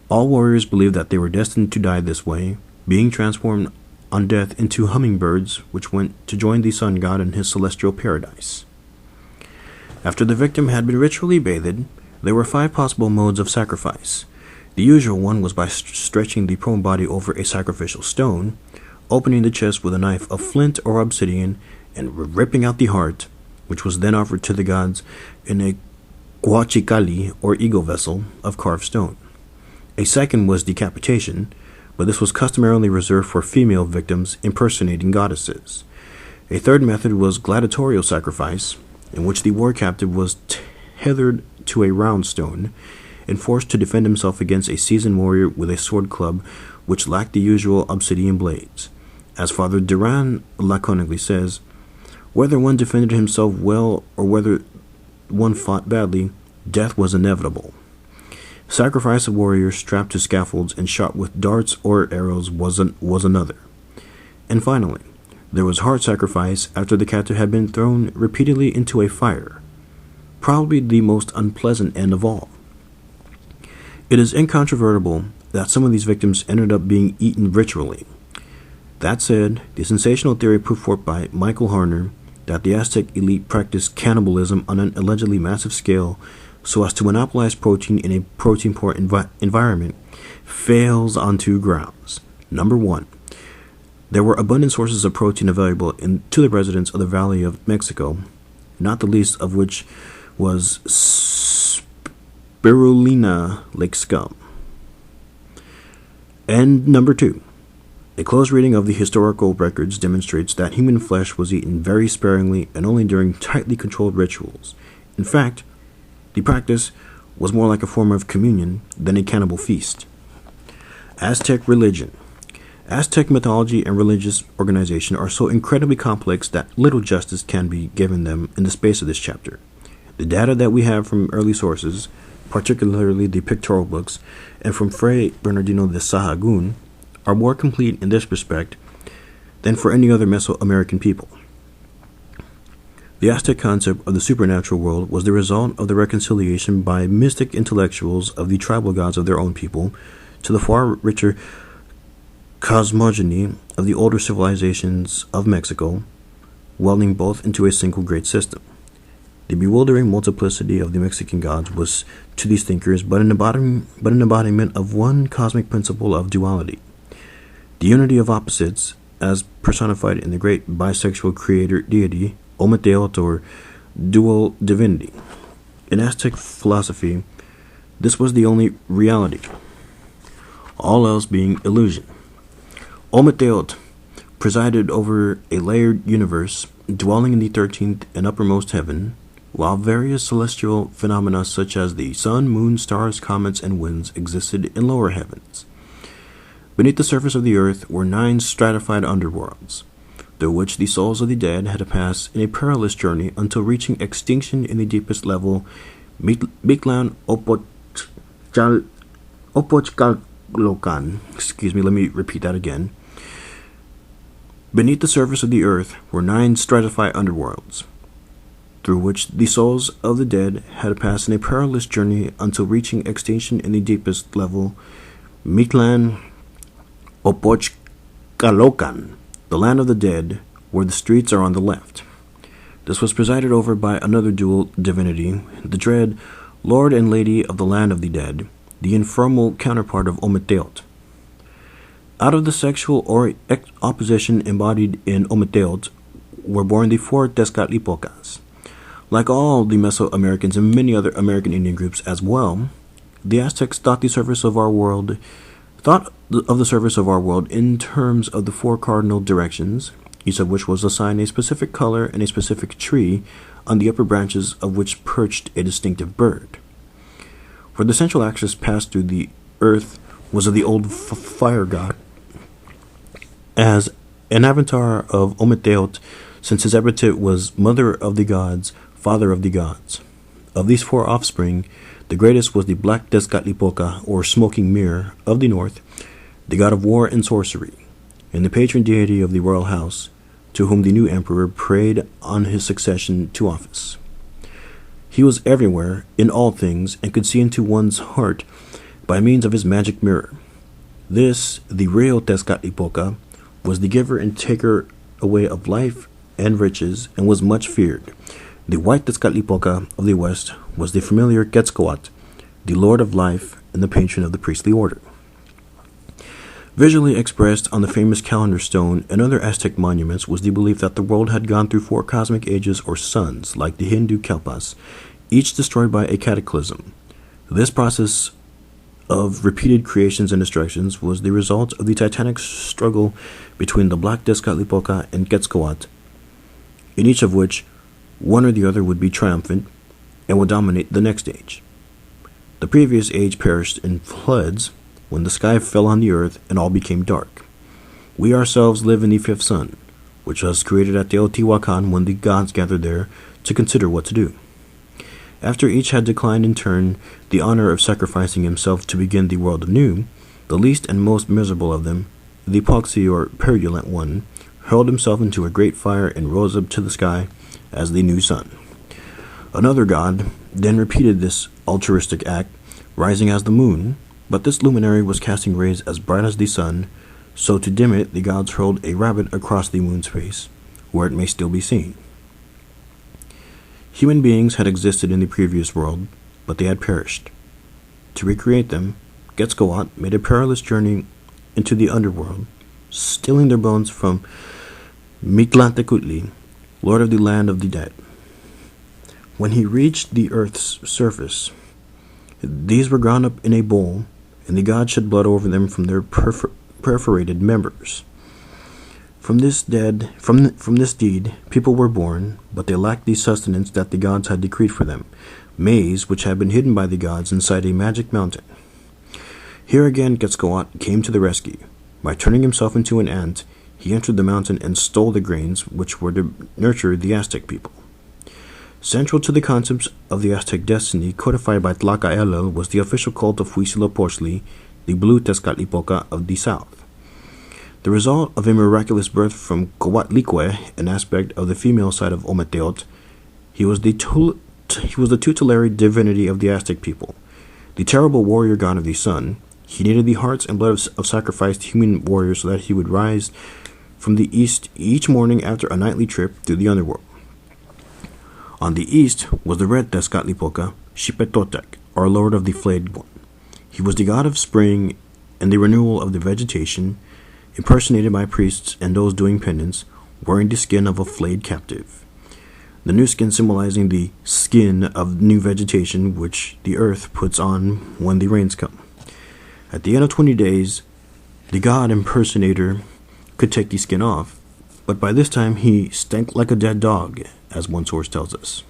All warriors believed that they were destined to die this way, being transformed on death into hummingbirds, which went to join the sun god in his celestial paradise. After the victim had been ritually bathed, there were 5 possible modes of sacrifice. The usual one was by stretching the prone body over a sacrificial stone, opening the chest with a knife of flint or obsidian, and ripping out the heart, which was then offered to the gods in a guachicali, or eagle vessel, of carved stone. A second was decapitation, but this was customarily reserved for female victims impersonating goddesses. A third method was gladatorial sacrifice, in which the war captive was tethered to a round stone and forced to defend himself against a seasoned warrior with a sword club which lacked the usual obsidian blades. As Father Duran laconically says, whether one defended himself well or whether one fought badly, death was inevitable. Sacrifice of warriors strapped to scaffolds and shot with darts or arrows was another. And finally, there was heart sacrifice after the captive had been thrown repeatedly into a fire, probably the most unpleasant end of all. It is incontrovertible that some of these victims ended up being eaten ritually. That said, the sensational theory put forth by Michael Harner that the Aztec elite practiced cannibalism on an allegedly massive scale so as to monopolize protein in a protein-poor environment fails on 2 grounds. Number 1, there were abundant sources of protein available to the residents of the Valley of Mexico, not the least of which was spirulina lake scum. And number 2, a close reading of the historical records demonstrates that human flesh was eaten very sparingly and only during tightly controlled rituals. In fact, the practice was more like a form of communion than a cannibal feast. Aztec religion. Aztec mythology and religious organization are so incredibly complex that little justice can be given them in the space of this chapter. The data that we have from early sources, particularly the pictorial books, and from Fray Bernardino de Sahagún, are more complete in this respect than for any other Mesoamerican people. The Aztec concept of the supernatural world was the result of the reconciliation by mystic intellectuals of the tribal gods of their own people to the far richer cosmogony of the older civilizations of Mexico, welding both into a single great system. The bewildering multiplicity of the Mexican gods was to these thinkers but an embodiment of one cosmic principle of duality. The unity of opposites, as personified in the great bisexual creator deity, Ometeotl, or dual divinity. In Aztec philosophy, this was the only reality, all else being illusion. Ometeotl presided over a layered universe, dwelling in the 13th and uppermost heaven, while various celestial phenomena such as the sun, moon, stars, comets, and winds existed in lower heavens. Beneath the surface of the earth were 9 stratified underworlds, through which the souls of the dead had to pass in a perilous journey until reaching extinction in the deepest level, Mictlan Opochcalocán. Let me repeat that again. Beneath the surface of the earth were 9 stratified underworlds, through which the souls of the dead had to pass in a perilous journey until reaching extinction in the deepest level, Mictlan Opochcalocán, the land of the dead, where the streets are on the left. This was presided over by another dual divinity, the dread Lord and Lady of the land of the dead, the infernal counterpart of Ometeotl. Out of the sexual opposition embodied in Ometeotl were born the 4 Tezcatlipocas. Like all the Mesoamericans and many other American Indian groups as well, the Aztecs thought of the surface of our world in terms of the 4 cardinal directions, each of which was assigned a specific color and a specific tree, on the upper branches of which perched a distinctive bird. For the central axis passed through the earth was of the old fire god, as an avatar of Ometeotl, since his epithet was Mother of the Gods, Father of the Gods. Of these four offspring, the greatest was the Black Tezcatlipoca, or Smoking Mirror, of the north, the god of war and sorcery, and the patron deity of the royal house, to whom the new emperor prayed on his succession to office. He was everywhere, in all things, and could see into one's heart by means of his magic mirror. This, the real Tezcatlipoca, was the giver and taker away of life and riches, and was much feared. The white Tezcatlipoca of the west was the familiar Quetzalcoatl, the lord of life and the patron of the priestly order. Visually expressed on the famous calendar stone and other Aztec monuments was the belief that the world had gone through 4 cosmic ages or suns, like the Hindu Kalpas, each destroyed by a cataclysm. This process of repeated creations and destructions was the result of the titanic struggle between the Black Tezcatlipoca and Quetzalcoatl, in each of which one or the other would be triumphant and would dominate the next age. The previous age perished in floods, when the sky fell on the earth and all became dark. We ourselves live in the 5th sun, which was created at Teotihuacan when the gods gathered there to consider what to do. After each had declined in turn the honor of sacrificing himself to begin the world anew, the least and most miserable of them, the Poxy or Purulent one, hurled himself into a great fire and rose up to the sky as the new sun. Another god then repeated this altruistic act, rising as the moon, but this luminary was casting rays as bright as the sun, so to dim it, the gods hurled a rabbit across the moon's face, where it may still be seen. Human beings had existed in the previous world, but they had perished. To recreate them, Quetzalcoatl made a perilous journey into the underworld, stealing their bones from Mictlantecutli, lord of the land of the dead. When he reached the earth's surface, these were ground up in a bowl, and the gods shed blood over them from their perforated members. From this deed, people were born, but they lacked the sustenance that the gods had decreed for them, maize which had been hidden by the gods inside a magic mountain. Here again Quetzalcoatl came to the rescue. By turning himself into an ant, he entered the mountain and stole the grains which were to nurture the Aztec people. Central to the concepts of the Aztec destiny codified by Tlacaelel was the official cult of Huitzilopochtli, the blue Tezcatlipoca of the south. The result of a miraculous birth from Coatlicue, an aspect of the female side of Ometeotl, he was the tutelary divinity of the Aztec people. The terrible warrior god of the sun, he needed the hearts and blood of sacrificed human warriors so that he would rise from the east each morning after a nightly trip through the underworld. On the east was the red Tezcatlipoca, Xipetotec, or Lord of the Flayed One. He was the god of spring and the renewal of the vegetation, impersonated by priests and those doing penance, wearing the skin of a flayed captive. The new skin symbolizing the skin of new vegetation which the earth puts on when the rains come. At the end of 20 days, the god impersonator could take the skin off, but by this time he stank like a dead dog, as one source tells us.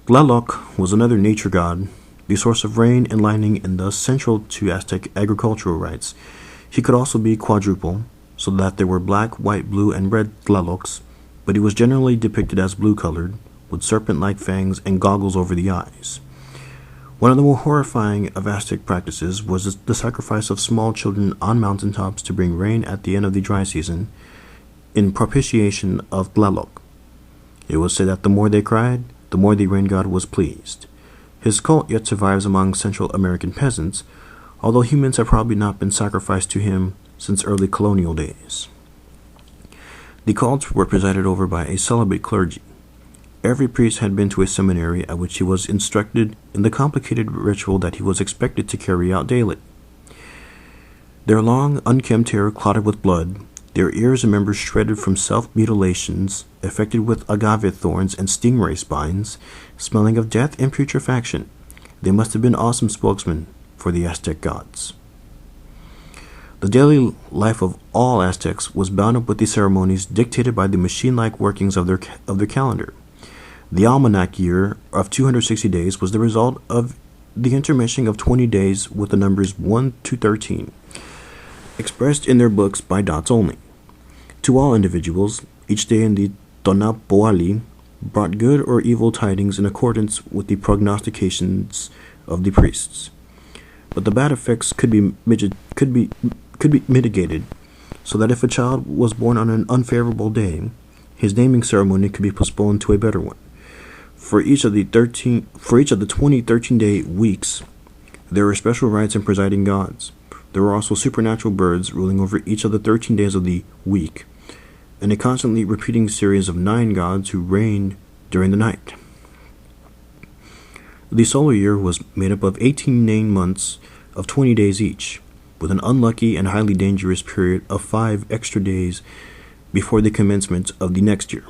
Tlaloc was another nature god, the source of rain and lightning, and thus central to Aztec agricultural rites. He could also be quadruple, so that there were black, white, blue, and red Tlalocs, but he was generally depicted as blue-colored, with serpent-like fangs and goggles over the eyes. One of the more horrifying of Aztec practices was the sacrifice of small children on mountaintops to bring rain at the end of the dry season, in propitiation of Tlaloc. It was said that the more they cried, the more the rain god was pleased. His cult yet survives among Central American peasants, although humans have probably not been sacrificed to him since early colonial days. The cults were presided over by a celibate clergy. Every priest had been to a seminary at which he was instructed in the complicated ritual that he was expected to carry out daily. Their long, unkempt hair clotted with blood, their ears and members shredded from self-mutilations, affected with agave thorns and stingray spines, smelling of death and putrefaction. They must have been awesome spokesmen for the Aztec gods. The daily life of all Aztecs was bound up with the ceremonies dictated by the machine-like workings of their calendar. The almanac year of 260 days was the result of the intermeshing of 20 days with the numbers 1 to 13. expressed in their books by dots only. To all individuals, each day in the Tonapoali brought good or evil tidings in accordance with the prognostications of the priests. But the bad effects could be mitigated, so that if a child was born on an unfavorable day, his naming ceremony could be postponed to a better one. For each of the 20 13-day weeks, there were special rites and presiding gods. There were also supernatural birds ruling over each of the 13 days of the week, and a constantly repeating series of 9 gods who reigned during the night. The solar year was made up of 18 named months of 20 days each, with an unlucky and highly dangerous period of 5 extra days before the commencement of the next year.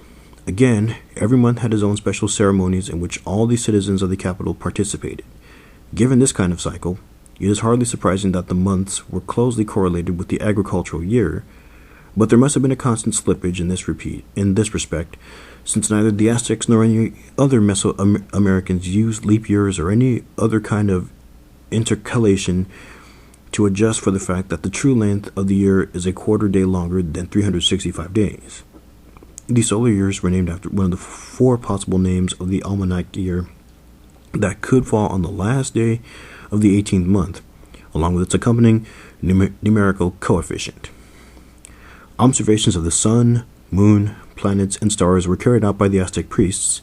Again, every month had its own special ceremonies in which all the citizens of the capital participated. Given this kind of cycle, it is hardly surprising that the months were closely correlated with the agricultural year, but there must have been a constant slippage in this respect, since neither the Aztecs nor any other Mesoamericans used leap years or any other kind of intercalation to adjust for the fact that the true length of the year is a quarter day longer than 365 days. The solar years were named after one of the 4 possible names of the almanac year that could fall on the last day of the 18th month, along with its accompanying numerical coefficient. Observations of the sun, moon, planets, and stars were carried out by the Aztec priests,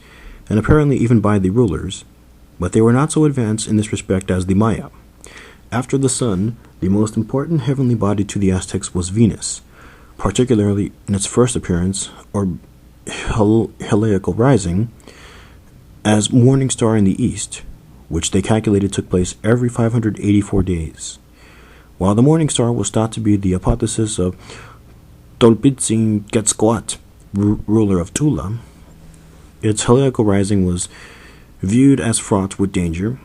and apparently even by the rulers, but they were not so advanced in this respect as the Maya. After the sun, the most important heavenly body to the Aztecs was Venus, particularly in its first appearance, or heliacal rising, as morning star in the east, which they calculated took place every 584 days. While the morning star was thought to be the apotheosis of Tolpitzin-Quetzalcoatl, ruler of Tula, its heliacal rising was viewed as fraught with danger,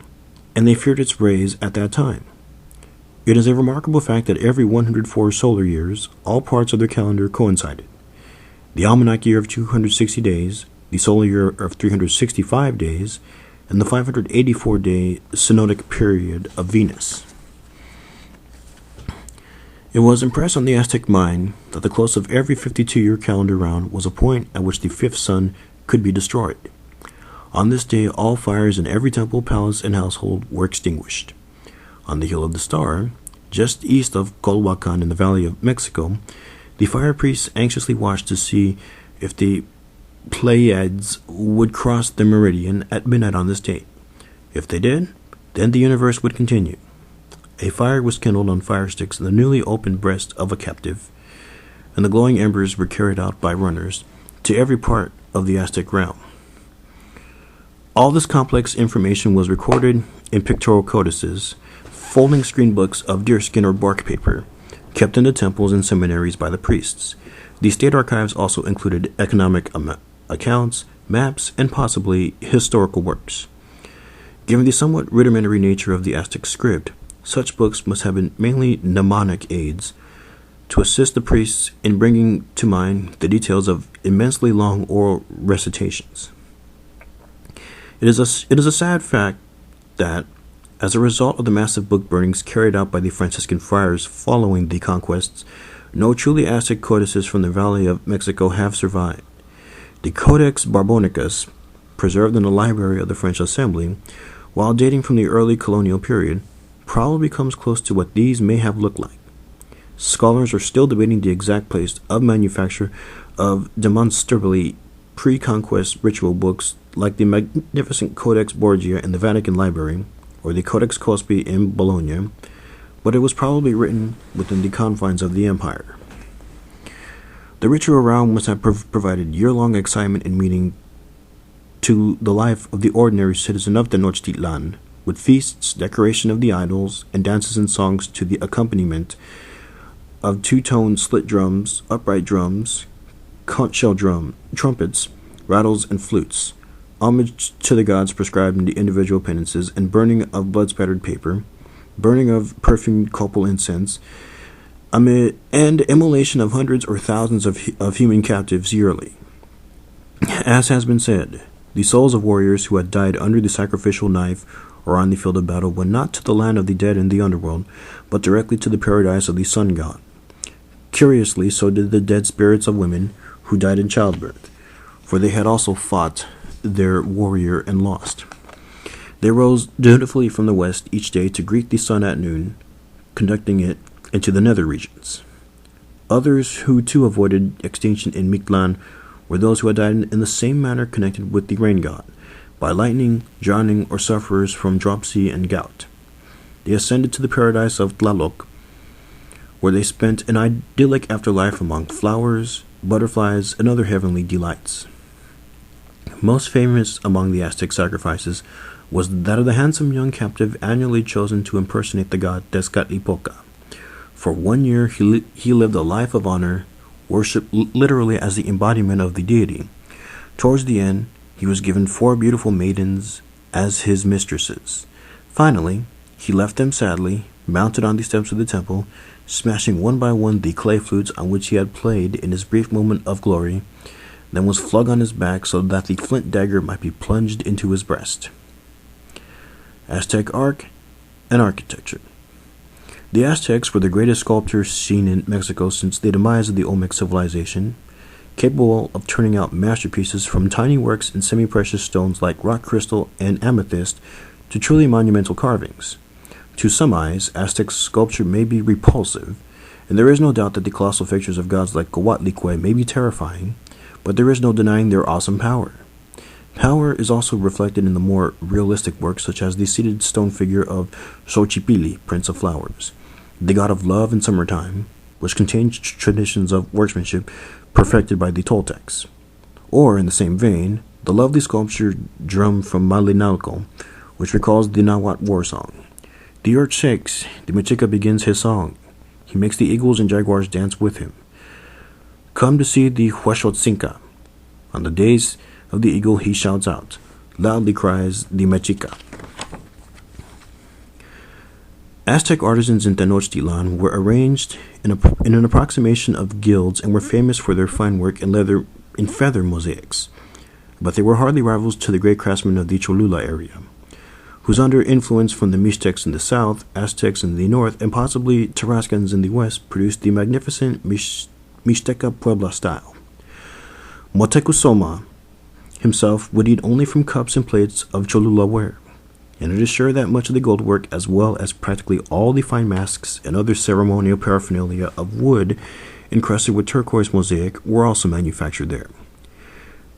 and they feared its rays at that time. It is a remarkable fact that every 104 solar years, all parts of their calendar coincided. The almanac year of 260 days, the solar year of 365 days, and the 584-day synodic period of Venus. It was impressed on the Aztec mind that the close of every 52-year calendar round was a point at which the 5th sun could be destroyed. On this day, all fires in every temple, palace, and household were extinguished. On the Hill of the Star, just east of Colhuacan in the Valley of Mexico, the fire priests anxiously watched to see if the Pleiades would cross the meridian at midnight on this date. If they did, then the universe would continue. A fire was kindled on fire sticks in the newly opened breast of a captive, and the glowing embers were carried out by runners to every part of the Aztec realm. All this complex information was recorded in pictorial codices, folding screen books of deerskin or bark paper, kept in the temples and seminaries by the priests. The state archives also included economic accounts, maps, and possibly historical works. Given the somewhat rudimentary nature of the Aztec script, such books must have been mainly mnemonic aids to assist the priests in bringing to mind the details of immensely long oral recitations. It is a sad fact that, as a result of the massive book burnings carried out by the Franciscan friars following the conquests, no truly Aztec codices from the Valley of Mexico have survived. The Codex Barbonicus, preserved in the library of the French Assembly, while dating from the early colonial period, probably comes close to what these may have looked like. Scholars are still debating the exact place of manufacture of demonstrably pre-conquest ritual books like the magnificent Codex Borgia in the Vatican Library or the Codex Cospi in Bologna, but it was probably written within the confines of the empire. The ritual realm must have provided year-long excitement and meaning to the life of the ordinary citizen of Tenochtitlan, with feasts, decoration of the idols, and dances and songs to the accompaniment of two-tone slit drums, upright drums, conch shell trumpets, rattles, and flutes, homage to the gods prescribed in the individual penances, and burning of blood-spattered paper, burning of perfumed copal incense, and immolation of hundreds or thousands of human captives yearly. As has been said, the souls of warriors who had died under the sacrificial knife or on the field of battle went not to the land of the dead in the underworld, but directly to the paradise of the sun god. Curiously, so did the dead spirits of women who died in childbirth, for they had also fought their warrior and lost. They rose dutifully from the west each day to greet the sun at noon, conducting it into the nether regions. Others who too avoided extinction in Mictlan were those who had died in the same manner connected with the rain god, by lightning, drowning, or sufferers from dropsy and gout. They ascended to the paradise of Tlaloc, where they spent an idyllic afterlife among flowers, butterflies, and other heavenly delights. Most famous among the Aztec sacrifices was that of the handsome young captive annually chosen to impersonate the god Tezcatlipoca. For 1 year he lived a life of honor, worshipped literally as the embodiment of the deity. Towards the end, he was given 4 beautiful maidens as his mistresses. Finally, he left them sadly, mounted on the steps of the temple, smashing one by one the clay flutes on which he had played in his brief moment of glory, then was flung on his back so that the flint dagger might be plunged into his breast. Aztec art and architecture. The Aztecs were the greatest sculptors seen in Mexico since the demise of the Olmec civilization, capable of turning out masterpieces from tiny works in semi-precious stones like rock crystal and amethyst to truly monumental carvings. To some eyes, Aztec sculpture may be repulsive, and there is no doubt that the colossal figures of gods like Coatlicue may be terrifying, but there is no denying their awesome power. Power is also reflected in the more realistic works such as the seated stone figure of Xochipilli, Prince of Flowers, the god of love and summertime, which contains traditions of workmanship perfected by the Toltecs. Or, in the same vein, the lovely sculpture drum from Malinalco, which recalls the Nahuatl war song. The earth shakes, the Mexica begins his song. He makes the eagles and jaguars dance with him. Come to see the Huaxotzinca. On the days of the eagle he shouts out, loudly cries the Mexica. Aztec artisans in Tenochtitlan were arranged in an approximation of guilds and were famous for their fine work in feather mosaics, but they were hardly rivals to the great craftsmen of the Cholula area, whose under influence from the Mixtecs in the south, Aztecs in the north, and possibly Tarascans in the west produced the magnificent Mixteca Puebla style. Moctezuma himself would eat only from cups and plates of Cholula ware, and it is sure that much of the gold work, as well as practically all the fine masks and other ceremonial paraphernalia of wood encrusted with turquoise mosaic, were also manufactured there.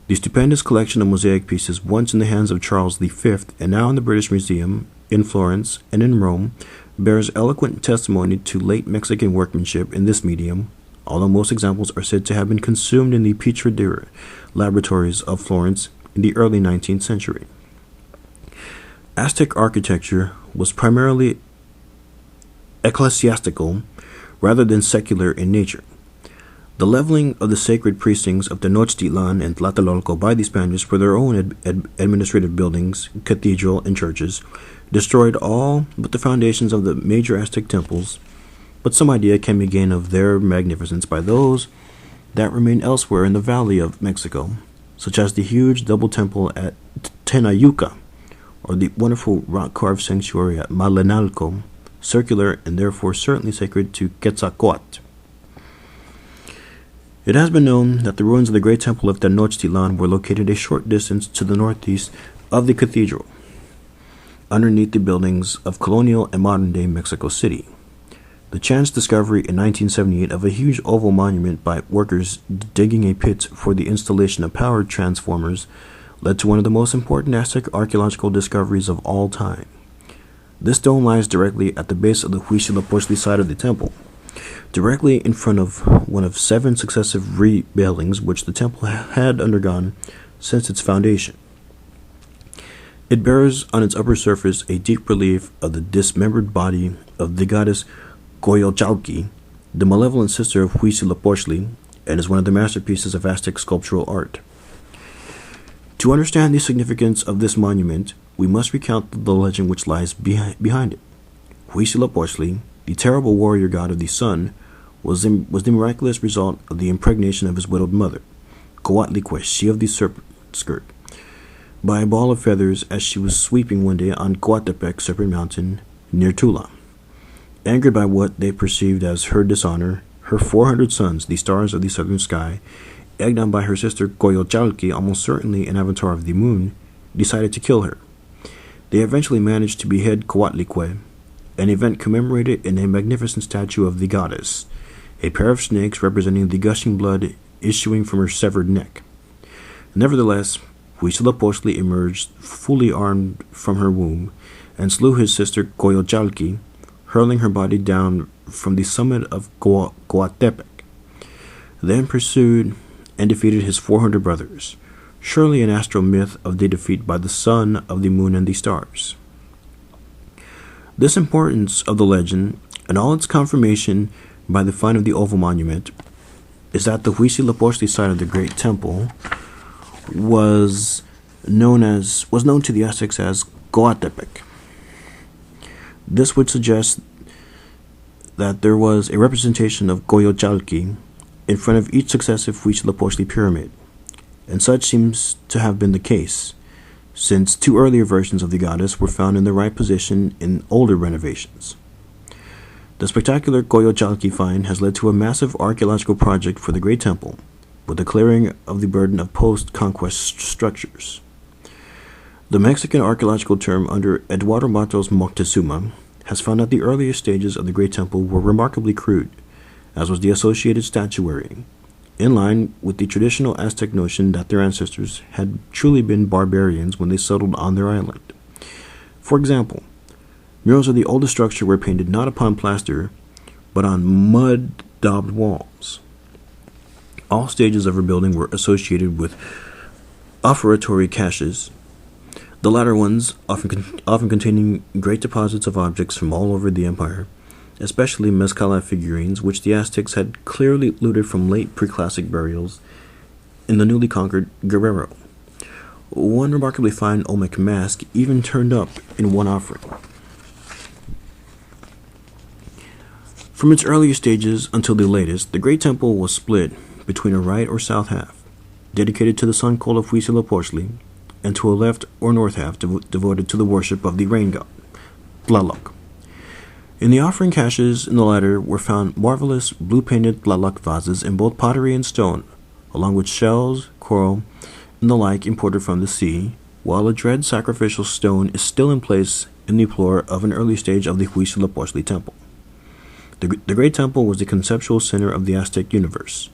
The stupendous collection of mosaic pieces, once in the hands of Charles V and now in the British Museum in Florence and in Rome, bears eloquent testimony to late Mexican workmanship in this medium, although most examples are said to have been consumed in the Petradura laboratories of Florence in the early 19th century. Aztec architecture was primarily ecclesiastical rather than secular in nature. The leveling of the sacred precincts of Tenochtitlan and Tlatelolco by the Spaniards for their own administrative buildings, cathedral, and churches destroyed all but the foundations of the major Aztec temples, but some idea can be gained of their magnificence by those that remain elsewhere in the valley of Mexico, such as the huge double temple at Tenayuca, or the wonderful rock-carved sanctuary at Malinalco, circular and therefore certainly sacred to Quetzalcoatl. It has been known that the ruins of the great temple of Tenochtitlan were located a short distance to the northeast of the cathedral, underneath the buildings of colonial and modern-day Mexico City. The chance discovery in 1978 of a huge oval monument by workers digging a pit for the installation of power transformers led to one of the most important Aztec archaeological discoveries of all time. This dome lies directly at the base of the Huitzilopochtli side of the temple, directly in front of one of 7 successive rebuildings which the temple had undergone since its foundation. It bears on its upper surface a deep relief of the dismembered body of the goddess Coyolxauhqui, the malevolent sister of Huitzilopochtli, and is one of the masterpieces of Aztec sculptural art. To understand the significance of this monument, we must recount the legend which lies behind it. Huitzilopochtli, the terrible warrior god of the sun, was the miraculous result of the impregnation of his widowed mother, Coatlicue, she of the serpent skirt, by a ball of feathers as she was sweeping one day on Coatepec Serpent Mountain near Tula. Angered by what they perceived as her dishonor, her 400 sons, the stars of the southern sky, egged on by her sister Huitzilopochtli, almost certainly an avatar of the moon, decided to kill her. They eventually managed to behead Coatlicue, an event commemorated in a magnificent statue of the goddess, a pair of snakes representing the gushing blood issuing from her severed neck. Nevertheless, Huitzilopochtli emerged fully armed from her womb and slew his sister Huitzilopochtli, hurling her body down from the summit of Coatepec, then pursued and defeated his 400 brothers, surely an astral myth of the defeat by the sun of the moon and the stars. This importance of the legend, and all its confirmation by the find of the oval monument, is that the Huitzilopochtli side of the Great Temple was known to the Aztecs as Coatepec. This would suggest that there was a representation of Huitzilopochtli in front of each successive Huitzilopochtli pyramid, and such seems to have been the case, since two earlier versions of the goddess were found in the right position in older renovations. The spectacular Huitzilopochtli find has led to a massive archaeological project for the Great Temple, with the clearing of the burden of post-conquest structures. The Mexican archaeological term under Eduardo Matos Moctezuma has found that the earliest stages of the Great Temple were remarkably crude, as was the associated statuary, in line with the traditional Aztec notion that their ancestors had truly been barbarians when they settled on their island. For example, murals of the oldest structure were painted not upon plaster, but on mud-daubed walls. All stages of rebuilding were associated with offertory caches, the latter ones often containing great deposits of objects from all over the empire, especially Mezcala figurines, which the Aztecs had clearly looted from late preclassic burials in the newly conquered Guerrero. One remarkably fine Olmec mask even turned up in one offering. From its earliest stages until the latest, the Great Temple was split between a right or south half, dedicated to the sun cult of Huitzilopochtli, and to a left or north half devoted to the worship of the rain god, Tlaloc. In the offering caches in the latter were found marvelous blue-painted Tlaloc vases in both pottery and stone, along with shells, coral, and the like imported from the sea, while a dread sacrificial stone is still in place in the floor of an early stage of the Huitzilopochtli temple. The Great Temple was the conceptual center of the Aztec universe,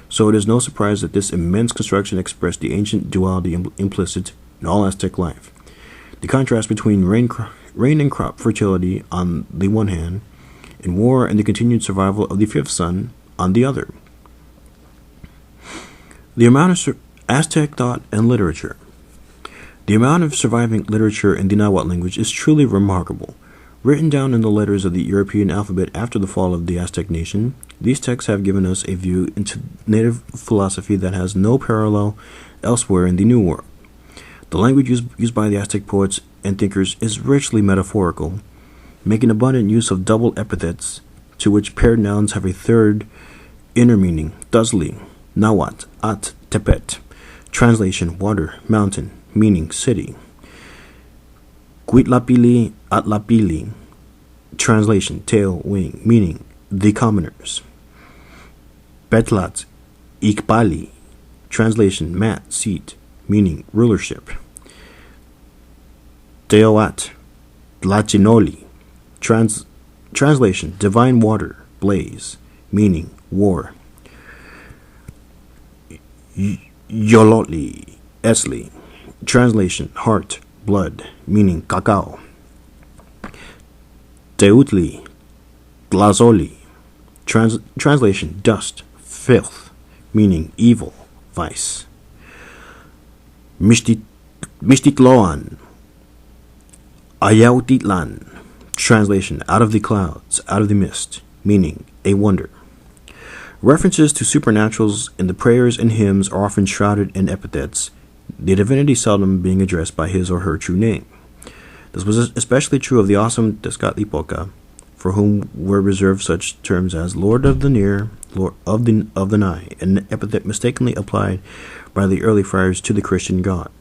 so it is no surprise that this immense construction expressed the ancient duality implicit in all Aztec life. The contrast between rain and crop fertility on the one hand, and war and the continued survival of the fifth son on the other. The amount of Aztec thought and literature. The amount of surviving literature in the Nahuatl language is truly remarkable. Written down in the letters of the European alphabet after the fall of the Aztec nation, these texts have given us a view into native philosophy that has no parallel elsewhere in the New World. The language used by the Aztec poets and thinkers is richly metaphorical, making abundant use of double epithets, to which paired nouns have a third inner meaning, Tuzli, Nahuatl, At, Tepet. Translation, water, mountain, meaning, city. Huitlapili, Atlapili. Translation, tail, wing, meaning, the commoners. Petlat, Ikpali. Translation, mat, seat, meaning, rulership. Teoat, Tlacinoli. Translation, divine water, blaze, meaning, war. Yolotli, Esli. Translation, heart, blood, meaning, cacao. Teutli, Tlazoli. Translation, dust, filth, meaning, evil, vice. Mistitloan, Ayautitlan. Translation, out of the clouds, out of the mist, meaning, a wonder. References to supernaturals in the prayers and hymns are often shrouded in epithets, the divinity seldom being addressed by his or her true name. This was especially true of the awesome Tezcatlipoca, for whom were reserved such terms as Lord of the Near, Lord of the Nigh, an epithet mistakenly applied by the early friars to the Christian god.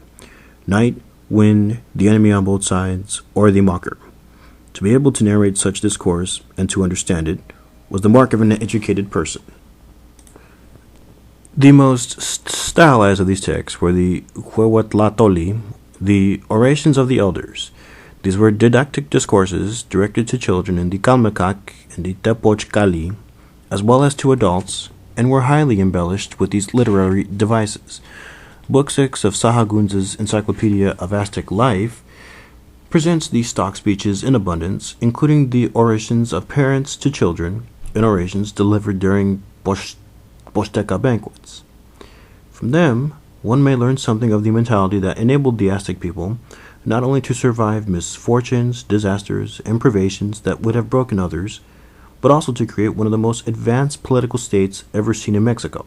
Night, wind, the enemy on both sides, or the mocker. To be able to narrate such discourse, and to understand it, was the mark of an educated person. The most stylized of these texts were the Huitzilopochtli, the orations of the elders. These were didactic discourses directed to children in the Calmecac and the Tepochcali, as well as to adults, and were highly embellished with these literary devices. Book 6 of Sahagun's Encyclopedia of Aztec Life presents these stock speeches in abundance, including the orations of parents to children and orations delivered during Boshteca banquets. From them, one may learn something of the mentality that enabled the Aztec people not only to survive misfortunes, disasters, and privations that would have broken others, but also to create one of the most advanced political states ever seen in Mexico.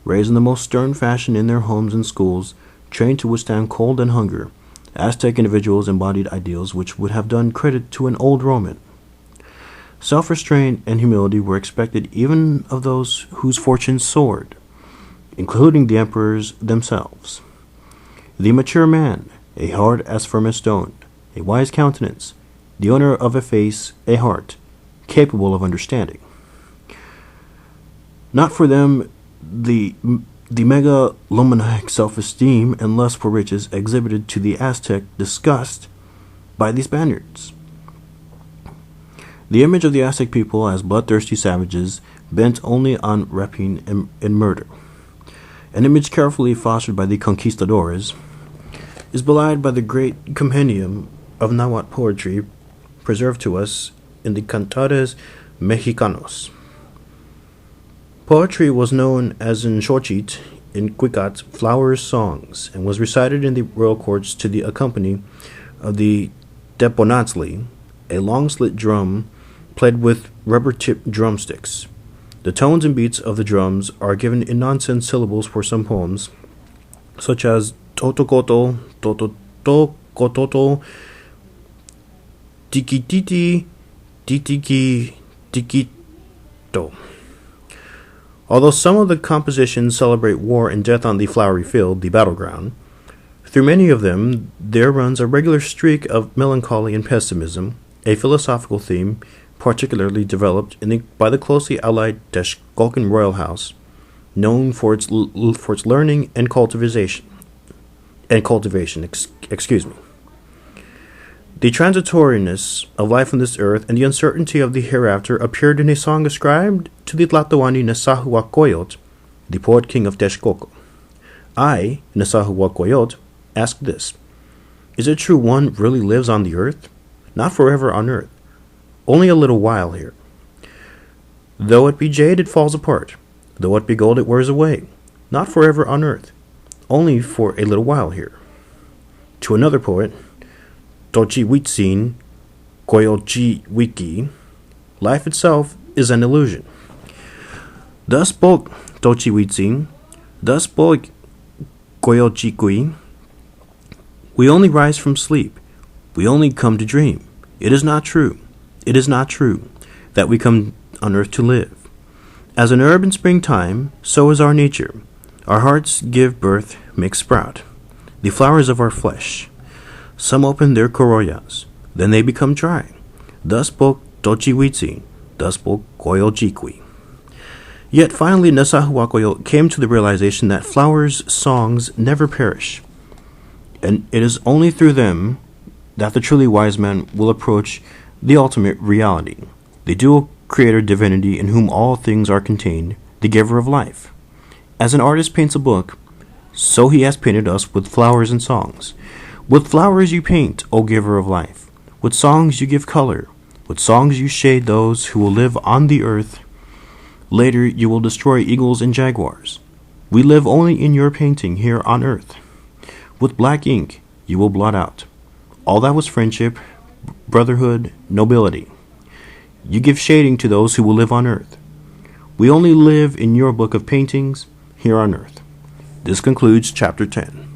Raised in the most stern fashion in their homes and schools, trained to withstand cold and hunger, Aztec individuals embodied ideals which would have done credit to an old Roman. Self-restraint and humility were expected even of those whose fortunes soared, including the emperors themselves. The mature man, a heart as firm as stone, a wise countenance, the owner of a face, a heart, capable of understanding. Not for them the megalomaniac self-esteem and lust for riches exhibited to the Aztec disgust by the Spaniards. The image of the Aztec people as bloodthirsty savages bent only on rapine and murder, an image carefully fostered by the conquistadores, is belied by the great compendium of Nahuatl poetry preserved to us in the Cantares Mexicanos. Poetry was known as in Xochitl, in Quicat, flowers' songs, and was recited in the royal courts to the accompaniment of the teponatzli, a long-slit drum played with rubber-tipped drumsticks. The tones and beats of the drums are given in nonsense syllables for some poems, such as totokoto, tototo, tikititi, titiki, tikito. Although some of the compositions celebrate war and death on the flowery field, the battleground, through many of them there runs a regular streak of melancholy and pessimism, a philosophical theme particularly developed by the closely allied Texcocan royal house, known for its learning and cultivation. The transitoriness of life on this earth and the uncertainty of the hereafter appeared in a song ascribed to the Tlatoani Nezahualcóyotl, the poet king of Texcoco. I, Nezahualcóyotl, ask this: is it true one really lives on the earth? Not forever on earth, only a little while here. Though it be jade, it falls apart. Though it be gold, it wears away. Not forever on earth, only for a little while here. To another poet, Tochihuitzin Coyolchihuiqui, life itself is an illusion. Thus spoke Tochihuitzin, thus spoke Coyolchihui. We only rise from sleep. We only come to dream. It is not true. It is not true that we come on earth to live. As an herb in springtime, so is our nature. Our hearts give birth, make sprout, the flowers of our flesh. Some open their corollas, then they become dry. Thus spoke Tochihuitzin, thus spoke Coyolchihui. Yet finally Nezahualcóyotl came to the realization that flowers' songs never perish, and it is only through them that the truly wise man will approach the ultimate reality, the dual creator divinity in whom all things are contained, the giver of life. As an artist paints a book, so he has painted us with flowers and songs. With flowers you paint, O giver of life. With songs you give color. With songs you shade those who will live on the earth. Later you will destroy eagles and jaguars. We live only in your painting here on earth. With black ink you will blot out all that was friendship, brotherhood, nobility. You give shading to those who will live on earth. We only live in your book of paintings here on earth. This concludes Chapter 10.